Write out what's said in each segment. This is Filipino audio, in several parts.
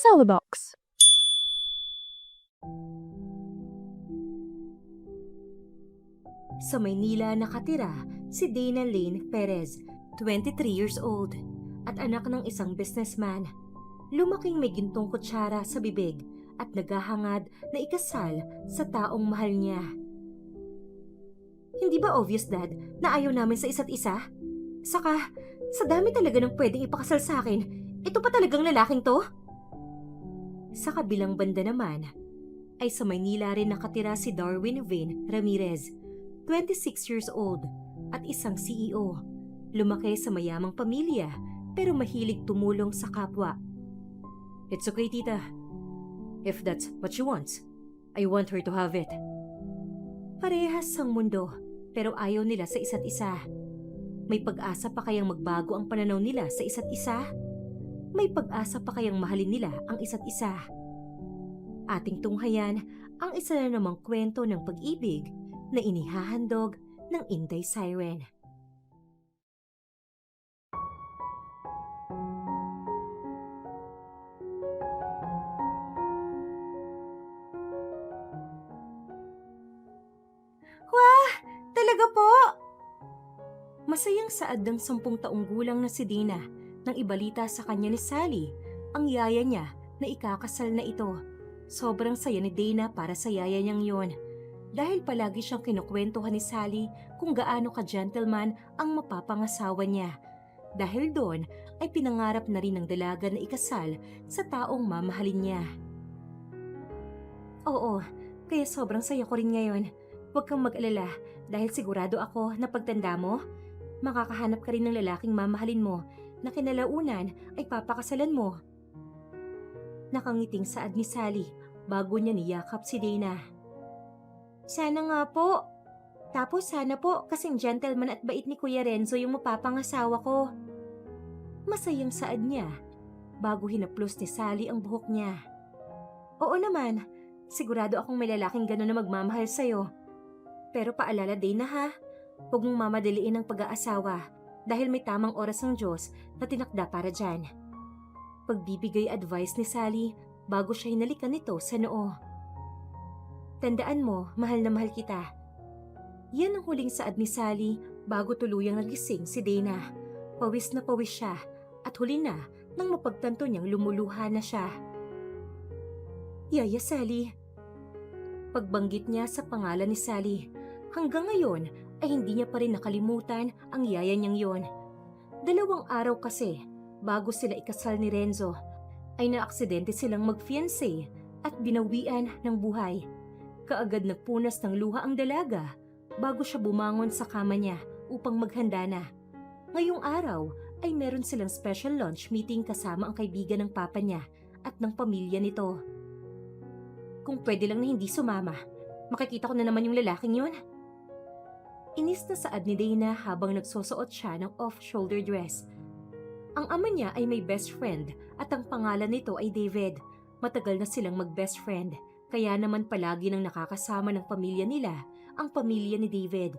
Celebox. Sa Maynila nakatira si Dana Lane Perez, 23 years old, at anak ng isang businessman. Lumaking may gintong kutsara sa bibig at naghahangad na ikasal sa taong mahal niya. Hindi ba obvious, Dad, na ayaw namin sa isa't isa? Saka, sa dami talaga ng pwedeng ipakasal sa akin, ito pa talagang lalaking to? Sa kabilang banda naman, ay sa Maynila rin nakatira si Darwin Vane Ramirez, 26 years old, at isang CEO. Lumaki sa mayamang pamilya pero mahilig tumulong sa kapwa. It's okay, tita. If that's what she wants, I want her to have it. Parehas ang mundo pero ayaw nila sa isa't isa. May pag-asa pa kayang magbago ang pananaw nila sa isa't isa? May pag-asa pa kayang mahalin nila ang isa't isa? Ating tunghayan ang isa na namang kwento ng pag-ibig na inihahandog ng Inday Siren. Wah! Talaga po! Masayang saad ng 10 taong gulang na si Dina nang ibalita sa kanya ni Sally ang yaya niya na ikakasal na ito. Sobrang saya ni Dana para sa yaya niyang yon. Dahil palagi siyang kinukwentuhan ni Sally kung gaano ka-gentleman ang mapapangasawa niya. Dahil doon ay pinangarap na rin ng dalaga na ikasal sa taong mamahalin niya. Oo, kaya sobrang saya ko rin ngayon. Huwag kang mag-alala dahil sigurado ako na pagtanda mo, makakahanap ka rin ng lalaking mamahalin mo na kinalaunan ay papakasalan mo. Nakangiting saad ni Sally bago niya niyakap si Dana. Sana nga po. Tapos sana po kasing gentleman at bait ni Kuya Renzo yung mapapangasawa ko. Masayang saad niya bago hinaplos ni Sally ang buhok niya. Oo naman, sigurado akong may lalaking gano'n na magmamahal sa'yo. Pero paalala Dana ha, huwag mong mamadaliin ang pag-aasawa dahil may tamang oras ng Diyos na tinakda para dyan. Pagbibigay advice ni Sally bago siya hinalikan nito sa noo. Tandaan mo, mahal na mahal kita. Yan ang huling saad ni Sally bago tuluyang nagising si Dana. Pawis na pawis siya at huli na nang mapagtanto niyang lumuluha na siya. Yaya Sally. Pagbanggit niya sa pangalan ni Sally, hanggang ngayon ay hindi niya pa rin nakalimutan ang yaya niyang yon. 2 araw kasi bago sila ikasal ni Renzo ay naaksidente silang mag-fiancé at binawian ng buhay. Kaagad nagpunas ng luha ang dalaga bago siya bumangon sa kama niya upang maghanda na. Ngayong araw ay meron silang special lunch meeting kasama ang kaibigan ng papa niya at ng pamilya nito. Kung pwede lang na hindi sumama, makikita ko na naman yung lalaking yun. Inis na saad ni Dana habang nagsusuot siya ng off-shoulder dress. Ang ama niya ay may best friend at ang pangalan nito ay David. Matagal na silang mag-best friend, kaya naman palagi nang nakakasama ng pamilya nila ang pamilya ni David.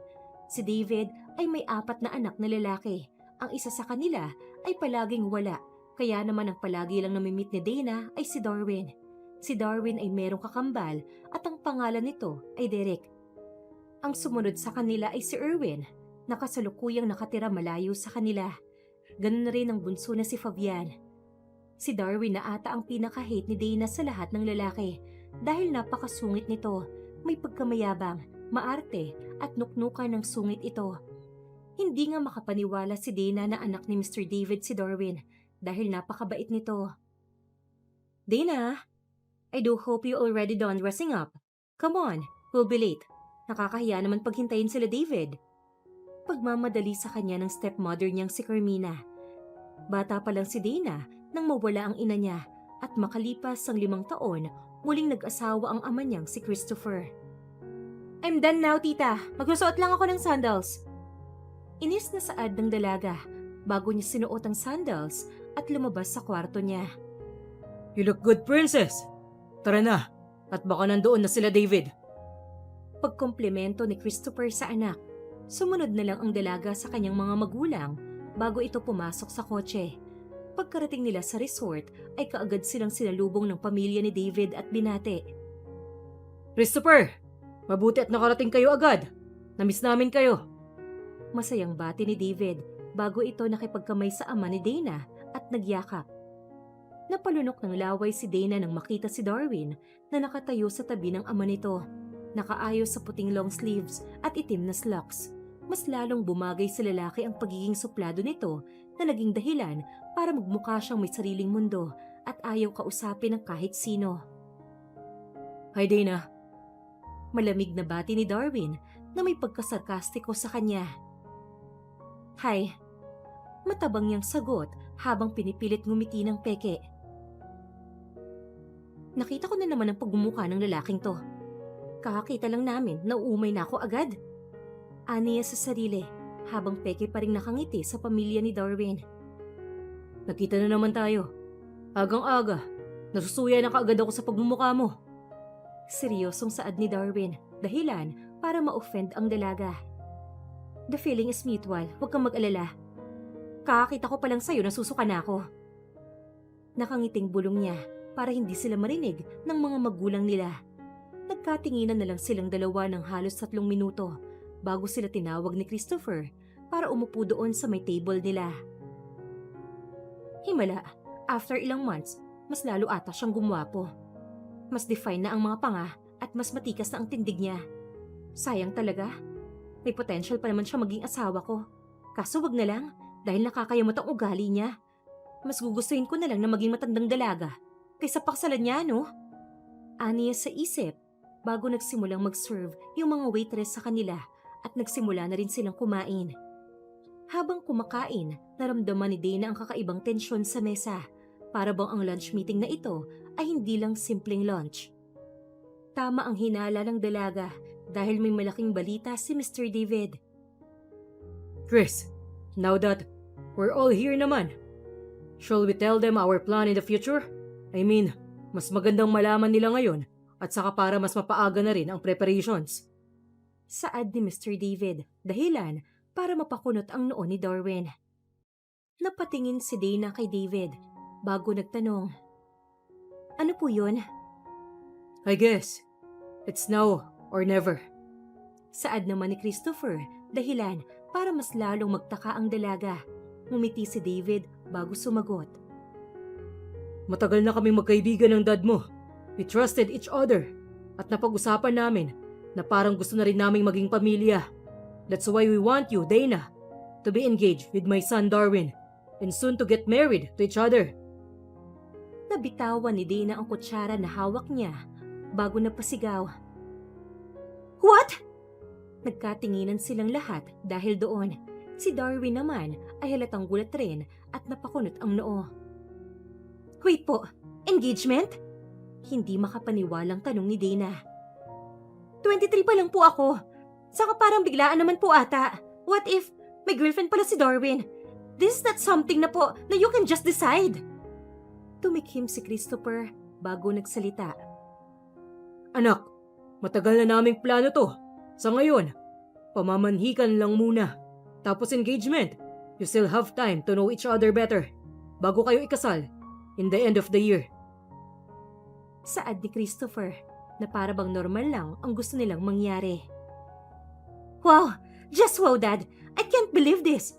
Si David ay may 4 na anak na lalaki. Ang isa sa kanila ay palaging wala, kaya naman ang palagi lang namimit ni Dana ay si Darwin. Si Darwin ay merong kakambal at ang pangalan nito ay Derek. Ang sumunod sa kanila ay si Erwin, na kasalukuyang nakatira malayo sa kanila. Ganun na rin ang bunso na si Fabian. Si Darwin na ata ang pinaka-hate ni Dana sa lahat ng lalaki dahil napakasungit nito, may pagkamayabang, maarte at nuknukan ng sungit ito. Hindi nga makapaniwala si Dana na anak ni Mr. David si Darwin dahil napakabait nito. Dana, I do hope you already done dressing up. Come on, we'll be late. Nakakahiya naman paghintayin sila David. Pagmamadali sa kanya ng stepmother niyang si Carmina. Bata pa lang si Dana nang mawala ang ina niya at makalipas ang 5 taon, muling nag-asawa ang ama niyang si Christopher. I'm done now, tita. Magsusuot lang ako ng sandals. Inis na saad ng dalaga bago niya sinuot ang sandals at lumabas sa kwarto niya. You look good, princess. Tara na, at baka nandoon na sila David. Pagkomplemento ni Christopher sa anak, sumunod na lang ang dalaga sa kanyang mga magulang bago ito pumasok sa kotse. Pagkarating nila sa resort ay kaagad silang sinalubong ng pamilya ni David at binate. Christopher, mabuti at nakarating kayo agad. Namiss namin kayo. Masayang bati ni David bago ito nakipagkamay sa ama ni Dana at nagyakap. Napalunok ng laway si Dana nang makita si Darwin na nakatayo sa tabi ng ama nito. Nakaayos sa puting long sleeves at itim na slacks. Mas lalong bumagay sa lalaki ang pagiging suplado nito na naging dahilan para magmukha siyang may sariling mundo at ayaw kausapin ng kahit sino. Hi Dana. Malamig na bati ni Darwin na may pagkasarkastiko sa kanya. Hi. Matabang niyang sagot habang pinipilit ngumiti ng peke. Nakita ko na naman ang pagmumukha ng lalaking to. Kakakita lang namin na uumay na ako agad. Aniya sa sarili habang peke pa rin nakangiti sa pamilya ni Darwin. Nakita na naman tayo. Agang-aga. Nasusuya na kaagad ako sa pagmumukha mo. Seryosong saad ni Darwin, dahilan para ma-offend ang dalaga. The feeling is mutual, huwag kang mag-alala. Kakakita ko palang sa'yo na susuka na ako. Nakangiting bulong niya para hindi sila marinig ng mga magulang nila. Nagkatinginan na lang silang dalawa ng halos 3 minuto bago sila tinawag ni Christopher para umupo doon sa may table nila. Himala, after ilang months, mas lalo ata siyang gumwapo. Mas define na ang mga panga at mas matikas na ang tindig niya. Sayang talaga. May potential pa naman siya maging asawa ko. Kaso wag na lang dahil nakakayamot ang ugali niya. Mas gugustuhin ko na lang na maging matandang dalaga kaysa paksalan niya, no? Aniya sa isip bago nagsimulang mag-serve yung mga waitress sa kanila at nagsimula na rin silang kumain. Habang kumakain, naramdaman ni Dana ang kakaibang tensyon sa mesa. Para bang ang lunch meeting na ito ay hindi lang simpleng lunch. Tama ang hinala ng dalaga dahil may malaking balita si Mr. David. Chris, now that we're all here naman, shall we tell them our plan in the future? I mean, mas magandang malaman nila ngayon at saka para mas mapaaga na rin ang preparations. Saad ni Mr. David, dahilan para mapakunot ang noo ni Darwin. Napatingin si Dana kay David bago nagtanong. Ano po yun? I guess, it's now or never. Saad naman ni Christopher, dahilan para mas lalong magtaka ang dalaga. Ngumiti si David bago sumagot. Matagal na kaming magkaibigan ng dad mo. We trusted each other at napag-usapan namin na parang gusto na rin naming maging pamilya. That's why we want you, Dana, to be engaged with my son Darwin and soon to get married to each other. Nabitawan ni Dana ang kutsara na hawak niya bago napasigaw. What? Nagkatinginan silang lahat dahil doon. Si Darwin naman ay halatang gulat rin at napakunot ang noo. Wait po, engagement? Hindi makapaniwalang tanong ni Dana. 23 pa lang po ako. Saka parang biglaan naman po ata. What if may girlfriend pala si Darwin? This is not something na po na you can just decide. Tumikhim si Christopher bago nagsalita. Anak, matagal na naming plano to. Sa ngayon, pamamanhikan lang muna. Tapos engagement. You still have time to know each other better bago kayo ikasal in the end of the year. Saad ni Christopher na para bang normal lang ang gusto nilang mangyari. Wow! Just wow, Dad! I can't believe this!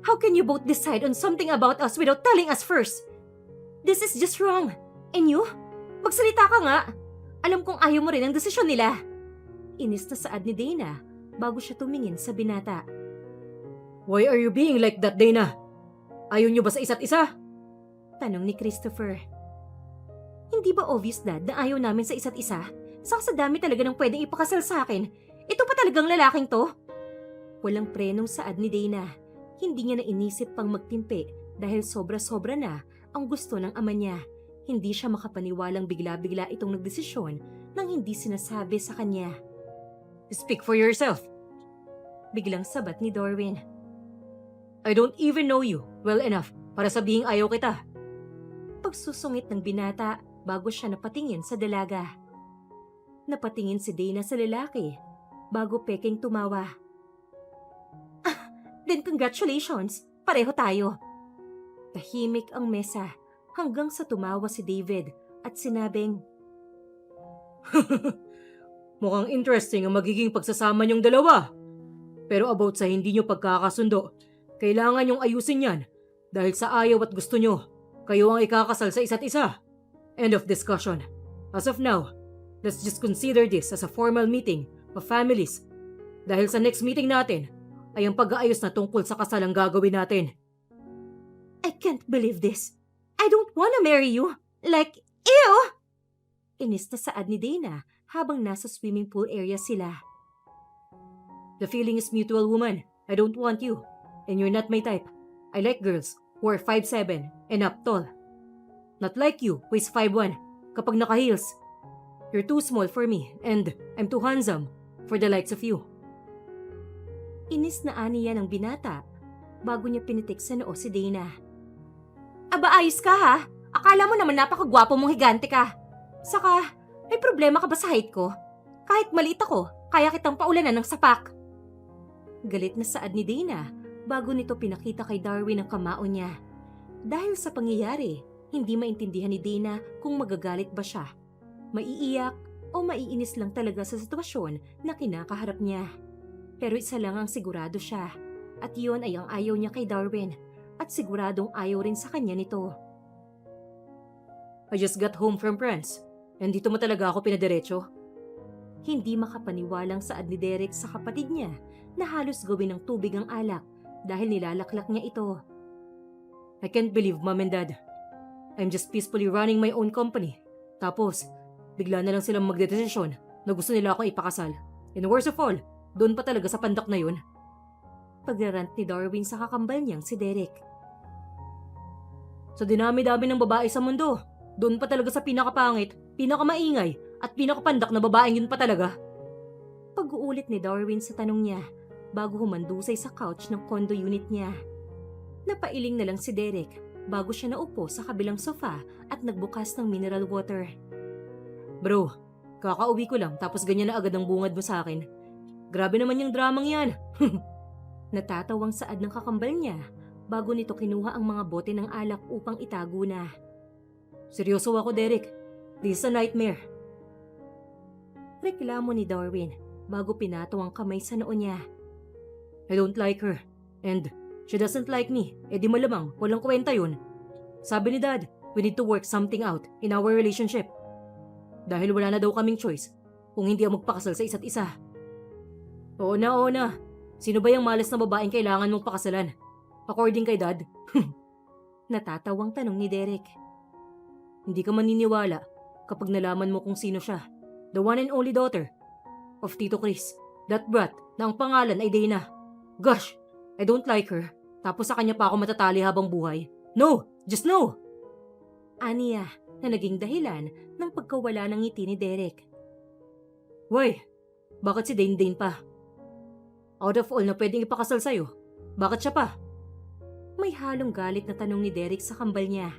How can you both decide on something about us without telling us first? This is just wrong. And you? Magsalita ka nga! Alam kong ayaw mo rin ang desisyon nila. Inis na saad ni Dana bago siya tumingin sa binata. Why are you being like that, Dana? Ayaw niyo ba sa isa't isa? Tanong ni Christopher. Hindi ba obvious, Dad, na ayaw namin sa isa't isa? Saka sa dami talaga ng pwedeng ipakasal sa akin. Ito pa talagang lalaking to? Walang prenong saad ni Dana. Hindi niya na inisip pang magtimpi dahil sobra-sobra na ang gusto ng ama niya. Hindi siya makapaniwalang bigla-bigla itong nagdesisyon nang hindi sinasabi sa kanya. Speak for yourself. Biglang sabat ni Darwin. I don't even know you well enough para sabihing ayaw kita. Pagsusungit ng binata bago siya napatingin sa dalaga. Napatingin si Dana sa lalaki bago peking tumawa. Then congratulations, pareho tayo. Tahimik ang mesa hanggang sa tumawa si David at sinabing, Mukhang interesting ang magiging pagsasama niyong dalawa. Pero about sa hindi niyo pagkakasundo, kailangan niyong ayusin yan dahil sa ayaw at gusto niyo, kayo ang ikakasal sa isa't isa. End of discussion. As of now, let's just consider this as a formal meeting of families. Dahil sa next meeting natin, ay ang pag-aayos na tungkol sa kasal ang gagawin natin. I can't believe this. I don't wanna marry you. Like, ew! Inis na saad ni Dana habang nasa swimming pool area sila. The feeling is mutual, woman. I don't want you. And you're not my type. I like girls who are 5'7" and up tall. Not like you, who is 5'1", kapag naka-heels. You're too small for me, and I'm too handsome for the likes of you. Inis na aniya ng binata bago niya pinitik sa noo si Dana. Aba, ayos ka ha? Akala mo naman napakagwapo mong higante ka. Saka, may problema ka ba sa height ko? Kahit maliit ako, kaya kitang paulanan ng sapak. Galit na saad ni Dana bago nito pinakita kay Darwin ang kamao niya. Dahil sa pangyayari, hindi maintindihan ni Dana kung magagalit ba siya, maiiyak o maiinis lang talaga sa sitwasyon na kinakaharap niya. Pero isa lang ang sigurado siya, at iyon ay ang ayaw niya kay Darwin, at siguradong ayaw rin sa kanya nito. I just got home from France, and dito mo talaga ako pinadiretso? Hindi makapaniwalang saad ni Derek sa kapatid niya na halos gawin ng tubig ang alak dahil nilalaklak niya ito. I can't believe, Mom and Dad. I'm just peacefully running my own company. Tapos, bigla na lang silang magdedesisyon na gusto nila akong ipakasal. And worst of all, doon pa talaga sa pandak na yun. Pagrarant ni Darwin sa kakambal niyang si Derek. Sa dinami-dami ng babae sa mundo, doon pa talaga sa pinakapangit, pinakamaingay, at pinakapandak na babaeng yun pa talaga. Pag-uulit ni Darwin sa tanong niya bago humandusay sa couch ng condo unit niya. Napailing na lang si Derek bago siya naupo sa kabilang sofa at nagbukas ng mineral water. Bro, kakauwi ko lang tapos ganyan na agad ang bungad mo sa akin. Grabe naman yung dramang yan. Natatawang saad ng kakambal niya bago nito kinuha ang mga bote ng alak upang itago na. Seryoso ako, Derek. This is a nightmare. Reklamo ni Darwin bago pinato ang kamay sa noo niya. I don't like her. And she doesn't like me. Eh di malamang, walang kwenta yun. Sabi ni Dad, we need to work something out in our relationship. Dahil wala na daw kaming choice kung hindi ang magpakasal sa isa't isa. Oo na. Sino ba yung malas na babaeng kailangan mong pakasalan? According kay Dad? Natatawang tanong ni Derek. Hindi ka maniniwala kapag nalaman mo kung sino siya. The one and only daughter of Tito Chris. That brat na ang pangalan ay Dana. Gosh, I don't like her. Tapos sa kanya pa ako matatali habang buhay. No! Just no! Aniya na naging dahilan ng pagkawala ng ngiti ni Derek. Why? Bakit si Dane pa? Out of all na pwedeng ipakasal sa'yo, bakit siya pa? May halong galit na tanong ni Derek sa kambal niya.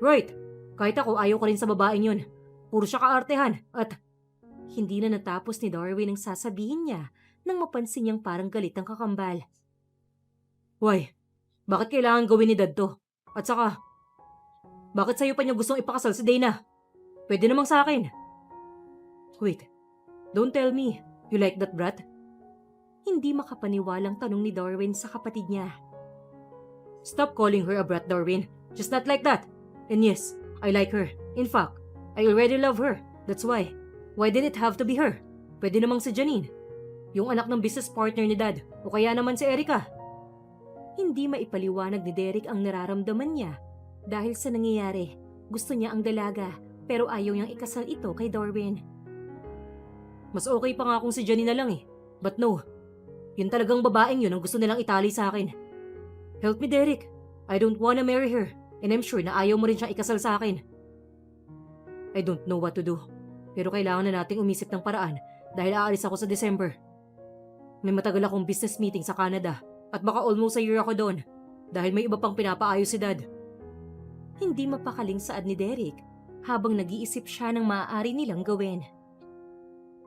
Right, kahit ako ayaw ko rin sa babaeng yun. Puro siya kaartehan at... Hindi na natapos ni Darwin ang sasabihin niya nang mapansin niyang parang galit ang kakambal. Why? Bakit kailangan gawin ni Dad to? At saka, bakit sa'yo pa niya gustong ipakasal si Dana? Pwede namang sa akin. Wait, don't tell me you like that brat? Hindi makapaniwalang tanong ni Darwin sa kapatid niya. Stop calling her a brat, Darwin. Just not like that. And yes, I like her. In fact, I already love her. That's why. Why did it have to be her? Pwede namang si Janine. Yung anak ng business partner ni Dad. O kaya naman si Erica. Hindi maipaliwanag ni Derek ang nararamdaman niya. Dahil sa nangyayari, gusto niya ang dalaga pero ayaw niyang ikasal ito kay Darwin. Mas okay pa nga kung si Janine na lang eh. But no. Yun talagang babaeng yun ang gusto nilang itali sa akin. Help me, Derek. I don't wanna marry her. And I'm sure na ayaw mo rin siyang ikasal sa akin. I don't know what to do. Pero kailangan na nating umisip ng paraan dahil aalis ako sa December. May matagal akong business meeting sa Canada at baka almost a year ako doon dahil may iba pang pinapaayos si Dad. Hindi mapakaling saad ni Derek habang nag-iisip siya ng maaari nilang gawin.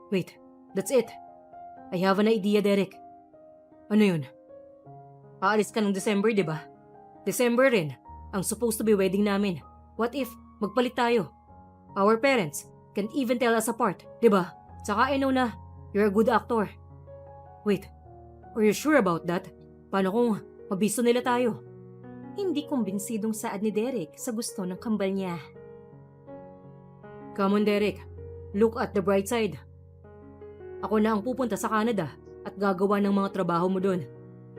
Wait, that's it. I have an idea, Derek. Ano yun? Aalis ka ng December, di ba? December rin, ang supposed to be wedding namin. What if magpalit tayo? Our parents can even tell us apart, di ba? Tsaka I know na you're a good actor. Wait, are you sure about that? Paano kung mabisto nila tayo? Hindi kumbinsidong saad ni Derek sa gusto ng kambal niya. Come on, Derek. Look at the bright side. Ako na ang pupunta sa Canada at gagawa ng mga trabaho mo doon.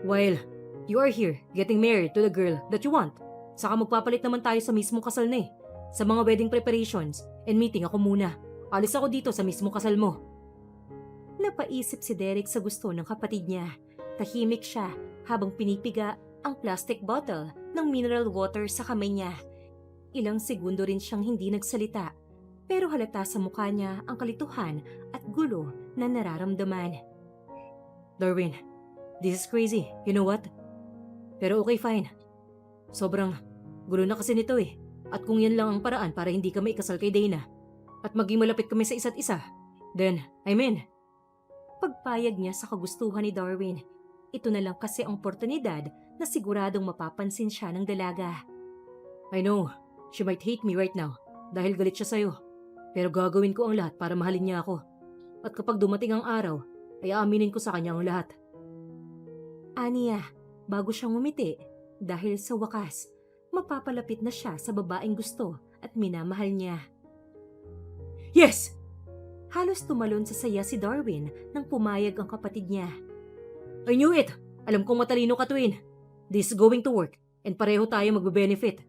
While you are here getting married to the girl that you want. Saka magpapalit naman tayo sa mismong kasal na eh. Sa mga wedding preparations and meeting ako muna. Alis ako dito sa mismong kasal mo. Napaisip si Derek sa gusto ng kapatid niya. Tahimik siya habang pinipiga ang plastic bottle ng mineral water sa kamay niya. Ilang segundo rin siyang hindi nagsalita. Pero halata sa mukha niya ang kalituhan at gulo na nararamdaman. Darwin, this is crazy. You know what? Pero okay, fine. Sobrang gulo na kasi nito eh. At kung yan lang ang paraan para hindi kami ikasal kay Dana at maging malapit kami sa isa't isa, then I'm in. Pagpayag niya sa kagustuhan ni Darwin. Ito na lang kasi ang oportunidad na siguradong mapapansin siya ng dalaga. I know, she might hate me right now dahil galit siya sa'yo. Pero gagawin ko ang lahat para mahalin niya ako. At kapag dumating ang araw, ay aaminin ko sa kanya ang lahat. Aniya, bago siyang umiti, dahil sa wakas, mapapalapit na siya sa babaeng gusto at minamahal niya. Yes! Halos tumalon sa saya si Darwin nang pumayag ang kapatid niya. I knew it! Alam kong matalino ka, Twin. This is going to work and pareho tayo magbe-benefit.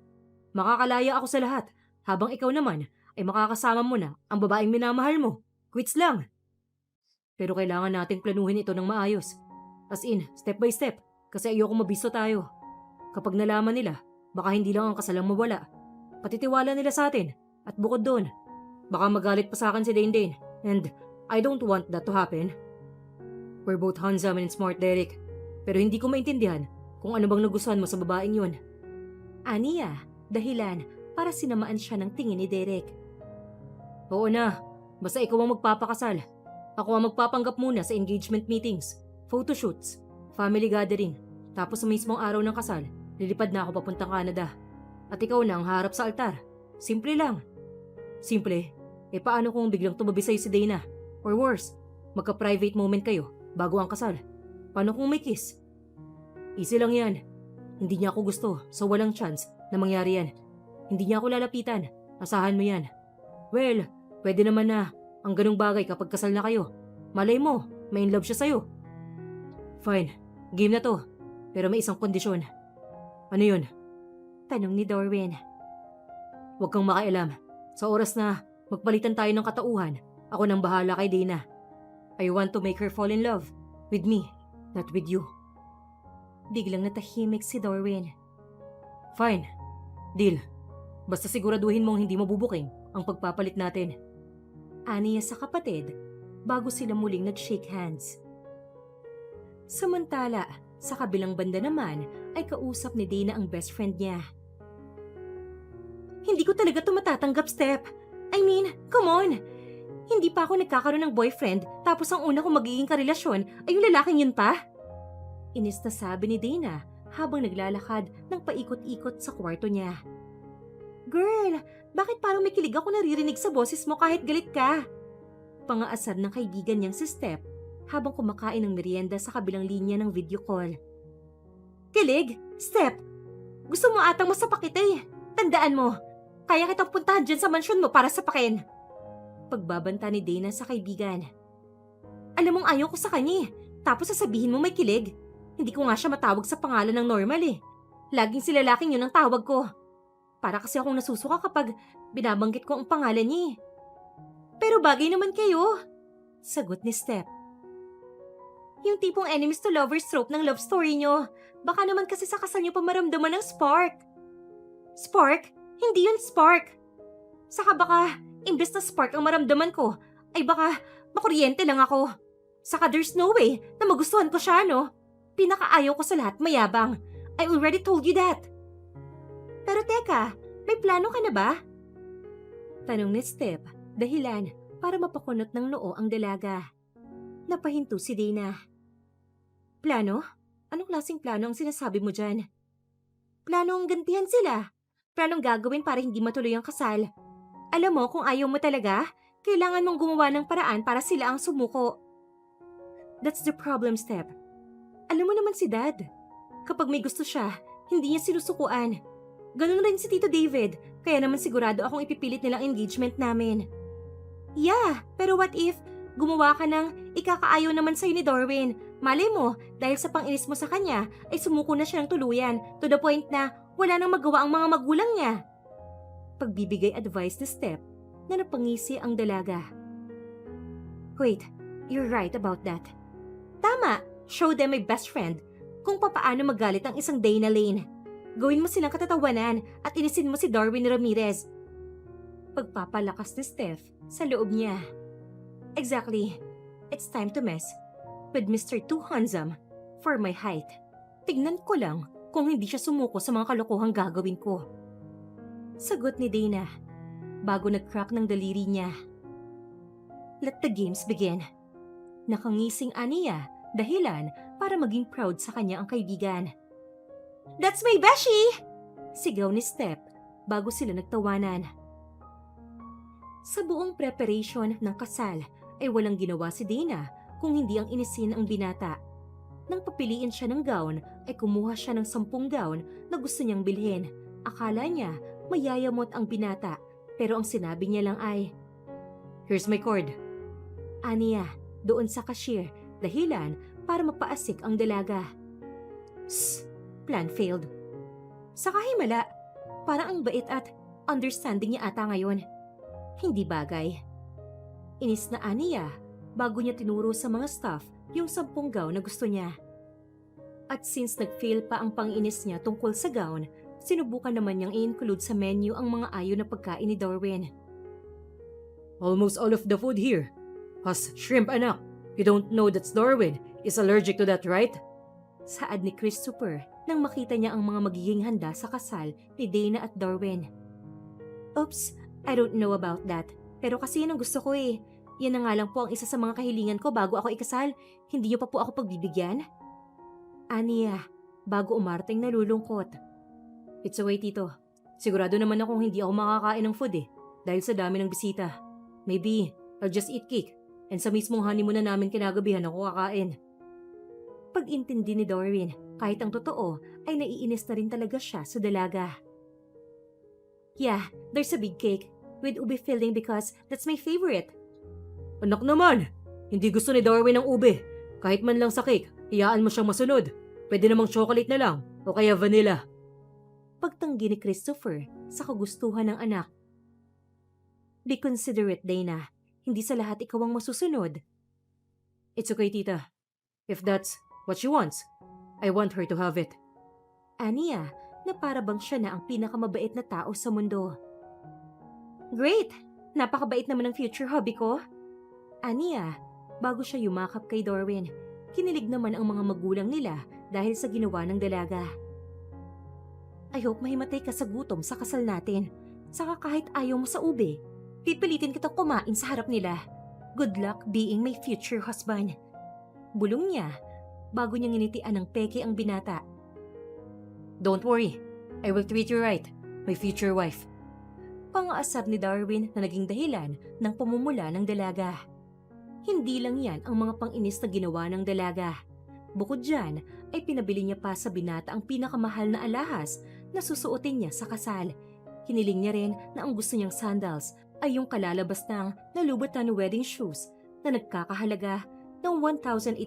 Makakalaya ako sa lahat habang ikaw naman ay makakasama mo na ang babaeng minamahal mo. Quits lang. Pero kailangan nating planuhin ito ng maayos. As in, step by step, kasi ayoko mabisto tayo. Kapag nalaman nila, baka hindi lang ang kasalang mawala. Patitiwala nila sa atin. At bukod doon, baka magalit pa sa akin si Dane. And I don't want that to happen. We're both handsome and smart, Derek. Pero hindi ko maintindihan kung ano bang nagustuhan mo sa babaeng yun. Aniya, dahilan para sinamaan siya ng tingin ni Derek. Oo na, basta ikaw ang magpapakasal. Ako ang magpapanggap muna sa engagement meetings, photoshoots, family gathering. Tapos sa mismong araw ng kasal, lilipad na ako papuntang Canada. At ikaw na ang harap sa altar. Simple lang. Simple? Paano kung biglang tumabi sa'yo si Dana? Or worse, magka-private moment kayo bago ang kasal? Paano kung may kiss? Easy lang yan. Hindi niya ako gusto, so walang chance na mangyari yan. Hindi niya ako lalapitan. Asahan mo yan. Well, pwede naman na ang ganung bagay kapag kasal na kayo. Malay mo, may in love siya sa'yo. Fine, game na to. Pero may isang kondisyon. Ano yun? Tanong ni Darwin. Huwag kang makialam. Sa oras na magpalitan tayo ng katauhan, ako nang bahala kay Dana. I want to make her fall in love. With me, not with you. Biglang natahimik si Darwin. Fine. Deal. Basta siguraduhin mong hindi mabubuking ang pagpapalit natin. Aniya sa kapatid bago sila muling nag-shake hands. Samantala, sa kabilang banda naman ay kausap ni Dana ang best friend niya. Hindi ko talaga ito matatanggap, Step. I mean, come on. Hindi pa ako nagkakaroon ng boyfriend tapos ang una kong magiging karelasyon ay yung lalaking yun pa? Inis na sabi ni Dana habang naglalakad ng paikot-ikot sa kwarto niya. Girl, bakit parang may kilig ako naririnig sa boses mo kahit galit ka? Pangaasar ng kaibigan niyang si Step habang kumakain ng merienda sa kabilang linya ng video call. Kilig? Step, gusto mo atang masapak kita eh. Tandaan mo, kaya kitang puntahan dyan sa mansyon mo para sapakin. Pagbabanta ni Dana sa kaibigan. Alam mong ayaw ko sa kanya tapos sasabihin mo may kilig. Hindi ko nga siya matawag sa pangalan ng normal eh. Laging si lalaking yun ang tawag ko. Para kasi akong nasusuka kapag binabanggit ko ang pangalan niya. Pero bagay naman kayo, sagot ni Step. Yung tipong enemies to lovers trope ng love story nyo. Baka naman kasi sa kasal nyo pa maramdaman ng spark. Spark? Hindi yun spark. Saka baka, imbes na spark ang maramdaman ko, ay baka makuryente lang ako. Saka there's no way na magustuhan ko siya, no? Pinakaayaw ko sa lahat mayabang. I already told you that. Pero teka, may plano ka na ba? Tanong ni Step, dahilan para mapakunot ng noo ang dalaga. Napahinto si Dana. Plano? Anong klaseng plano ang sinasabi mo dyan? Planong gantihan sila. Planong gagawin para hindi matuloy ang kasal. Alam mo, kung ayaw mo talaga, kailangan mong gumawa ng paraan para sila ang sumuko. That's the problem, Step. Alam mo naman si Dad. Kapag may gusto siya, hindi niya sinusukuan. Ganun rin si Tito David, kaya naman sigurado akong ipipilit nilang engagement namin. Yeah, pero what if gumawa ka ng ikakaayaw naman sa'yo ni Darwin? Malay mo, dahil sa panginis mo sa kanya, ay sumuko na siya ng tuluyan to the point na wala nang magawa ang mga magulang niya. Pagbibigay advice ni Step na napangisi ang dalaga. Wait, you're right about that. Tama, show them my best friend kung papaano magalit ang isang Dana Lane. Gawin mo silang katatawanan at inisin mo si Darwin Ramirez. Pagpapalakas ni Steph sa loob niya. Exactly. It's time to mess with Mr. Too Handsome for my height. Tignan ko lang kung hindi siya sumuko sa mga kalokohang gagawin ko. Sagot ni Dana bago nag-crack ng daliri niya. Let the games begin. Nakangising aniya dahilan para maging proud sa kanya ang kaibigan. That's my beshi! Sigaw ni Step bago sila nagtawanan. Sa buong preparation ng kasal ay walang ginawa si Dana kung hindi ang inisin ang binata. Nang papiliin siya ng gown ay kumuha siya ng 10 gown na gusto niyang bilhin. Akala niya mayayamot ang binata pero ang sinabi niya lang ay, "Here's my cord." Aniya doon sa cashier dahilan para mapaasik ang dalaga. Shh! Plan failed. Saka himala, parang ang bait at understanding niya ata ngayon. Hindi bagay. Inis na aniya bago niya tinuro sa mga staff yung 10 gown na gusto niya. At since nag-fail pa ang panginis niya tungkol sa gown, sinubukan naman niyang i-include sa menu ang mga ayaw na pagkain ni Darwin. Almost all of the food here has shrimp, anak. You don't know that Darwin is allergic to that, right? Saad ni Christopher nang makita niya ang mga magiging handa sa kasal ni Dana at Darwin. Oops, I don't know about that. Pero kasi yan ang gusto ko eh. Yan na nga lang po ang isa sa mga kahilingan ko bago ako ikasal. Hindi niyo pa po ako pagbibigyan? Aniya, bago umarting nalulungkot. It's okay, Tito. Sigurado naman akong hindi ako makakain ng food eh. Dahil sa dami ng bisita. Maybe, I'll just eat cake. And sa mismong honeymoon na namin kinagabihan ako kakain. Pag-intindi ni Darwin, kahit ang totoo, ay naiinis na rin talaga siya sa dalaga. Yeah, there's a big cake. With ube filling because that's my favorite. Anak naman! Hindi gusto ni Darwin ng ube. Kahit man lang sa cake, iyaan mo siyang masunod. Pwede namang chocolate na lang o kaya vanilla. Pagtanggi ni Christopher sa kagustuhan ng anak. Be considerate, Dana. Hindi sa lahat ikaw ang masusunod. It's okay, tita. If that's what she wants, I want her to have it. Aniya, na para bang siya na ang pinakamabait na tao sa mundo. Great! Napakabait naman ng future hubby ko. Aniya, bago siya yumakap kay Darwin, kinilig naman ang mga magulang nila dahil sa ginawa ng dalaga. I hope mahimatay ka sa gutom sa kasal natin. Saka kahit ayaw mo sa ube, pipilitin kitang kumain sa harap nila. Good luck being my future husband. Bulong niya, bago niya nginitian ng peke ang binata. Don't worry, I will treat you right, my future wife. Pangaasar ni Darwin na naging dahilan ng pamumula ng dalaga. Hindi lang yan ang mga panginis na ginawa ng dalaga. Bukod dyan, ay pinabili niya pa sa binata ang pinakamahal na alahas na susuotin niya sa kasal. Hiniling niya rin na ang gusto niyang sandals ay yung kalalabas ng nalubutan wedding shoes na nagkakahalaga ng $1,895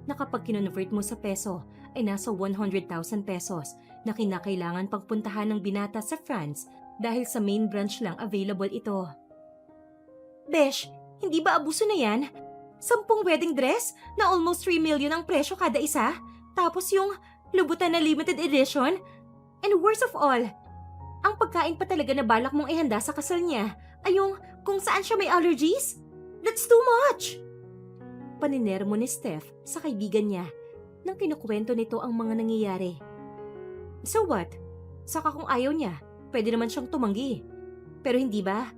na kapag kinonvert mo sa peso ay nasa 100,000 pesos na kinakailangan pagpuntahan ng binata sa France dahil sa main branch lang available ito. Besh, hindi ba abuso na yan? 10 wedding dress na almost 3 million ang presyo kada isa? Tapos yung lubutan na limited edition? And worst of all, ang pagkain pa talaga na balak mong ihanda sa kasal niya ay yung kung saan siya may allergies? That's too much! Paninermo ni Steph sa kaibigan niya nang kinukwento nito ang mga nangyayari. So what? Saka kung ayaw niya, pwede naman siyang tumanggi. Pero hindi ba?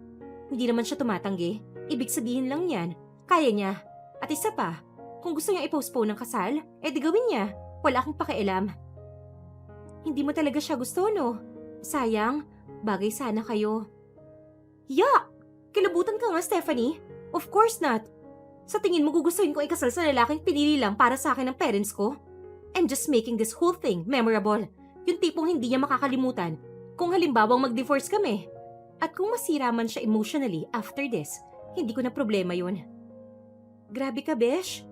Hindi naman siya tumatanggi. Ibig sabihin lang yan, kaya niya. At isa pa, kung gusto niya i-postpone ng kasal, edi gawin niya. Wala akong pakialam. Hindi mo talaga siya gusto, no? Sayang, bagay sana kayo. Yuck! Kilabutan ka nga, Stephanie. Of course not. Sa tingin mo gugustuhin ko ikasal sa lalaking pinili lang para sa akin ng parents ko? I'm just making this whole thing memorable. Yung tipong hindi niya makakalimutan kung halimbawang mag-divorce kami. At kung masira man siya emotionally after this, hindi ko na problema yun. Grabe ka, Besh.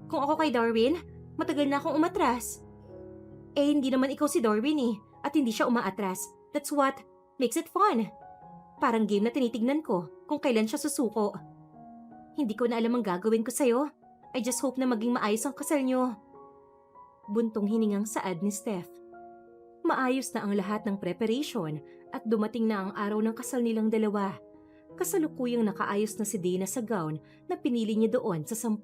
Kung ako kay Darwin, matagal na akong umatras. Eh, hindi naman ikaw si Darwin eh, at hindi siya umaatras. That's what makes it fun. Parang game na tinitignan ko kung kailan siya susuko. Hindi ko na alam ang gagawin ko sa'yo. I just hope na maging maayos ang kasal niyo. Buntong hiningang saad ni Steph. Maayos na ang lahat ng preparation at dumating na ang araw ng kasal nilang dalawa. Kasalukuyang nakaayos na si Dana sa gown na pinili niya doon sa 10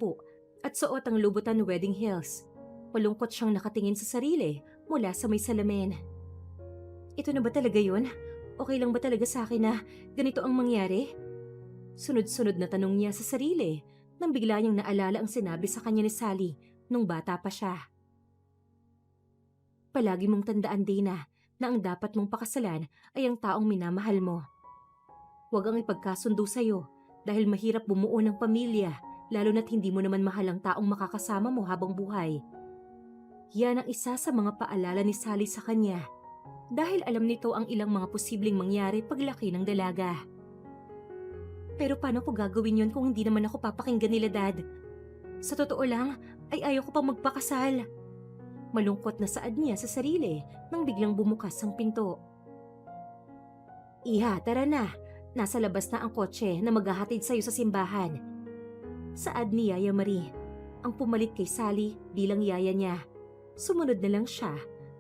at suot ang Louboutin wedding heels. Malungkot siyang nakatingin sa sarili mula sa may salamin. Ito na ba talaga yun? Okay lang ba talaga sa akin na ganito ang mangyari? Sunod-sunod na tanong niya sa sarili nang bigla niyang naalala ang sinabi sa kanya ni Sally nung bata pa siya. Palagi mong tandaan, Dana, na ang dapat mong pakasalan ay ang taong minamahal mo. Huwag ang ipagkasundo sa'yo dahil mahirap bumuo ng pamilya lalo na't hindi mo naman mahal ang taong makakasama mo habang buhay. Yan ang isa sa mga paalala ni Sally sa kanya dahil alam nito ang ilang mga posibleng mangyari paglaki ng dalaga. Pero paano ko gagawin yon kung hindi naman ako papakinggan nila, Dad? Sa totoo lang, ay ayaw ko pang magpakasal. Malungkot na saad niya sa sarili nang biglang bumukas ang pinto. Iha, tara na. Nasa labas na ang kotse na maghahatid sa'yo sa simbahan. Saad ni Yaya Marie, ang pumalit kay Sally bilang yaya niya. Sumunod na lang siya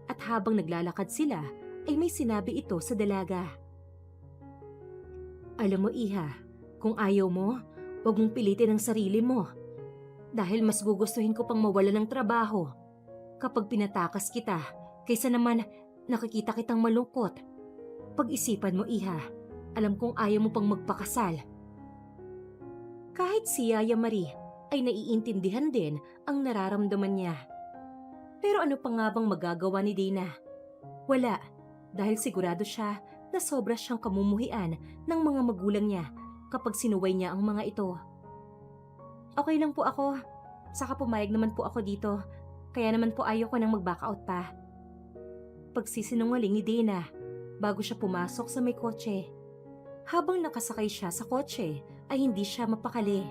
at habang naglalakad sila ay may sinabi ito sa dalaga. Alam mo, Iha, kung ayaw mo, huwag mong pilitin ang sarili mo. Dahil mas gugustuhin ko pang mawala ng trabaho kapag pinatakas kita kaysa naman nakikita kitang malungkot. Pag-isipan mo, Iha, alam kong ayaw mo pang magpakasal. Kahit si Yaya Marie ay naiintindihan din ang nararamdaman niya. Pero ano pa nga bang magagawa ni Dana? Wala, dahil sigurado siya na sobra siyang kamumuhian ng mga magulang niya kapag sinuway niya ang mga ito. Okay lang po ako, saka pumayag naman po ako dito, kaya naman po ayaw ko nang mag-back out pa. Pagsisinungaling ni Dana bago siya pumasok sa may kotse. Habang nakasakay siya sa kotse ay hindi siya mapakali.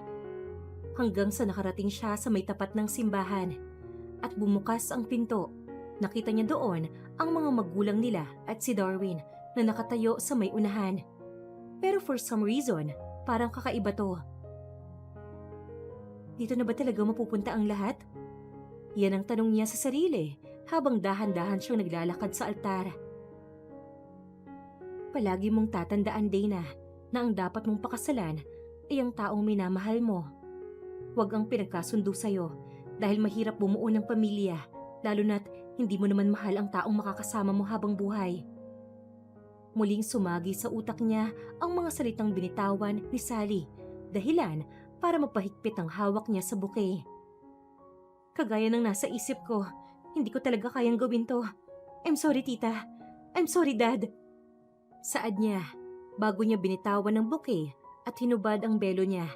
Hanggang sa nakarating siya sa may tapat ng simbahan at bumukas ang pinto. Nakita niya doon ang mga magulang nila at si Darwin na nakatayo sa may unahan. Pero for some reason, parang kakaiba to. Dito na ba talaga mapupunta ang lahat? Yan ang tanong niya sa sarili habang dahan-dahan siyang naglalakad sa altar. Palagi mong tatandaan, Dana, na ang dapat mong pakasalan ay ang taong minamahal mo. Huwag ang pinagkasundo sa'yo dahil mahirap bumuo ng pamilya, lalo na't hindi mo naman mahal ang taong makakasama mo habang buhay. Muling sumagi sa utak niya ang mga salitang binitawan ni Sally, dahilan para mapahigpit ang hawak niya sa bouquet. Kagaya ng nasa isip ko, hindi ko talaga kayang gawin to. I'm sorry, tita. I'm sorry, dad. Saad niya, bago niya binitawan ng bouquet at hinubad ang belo niya,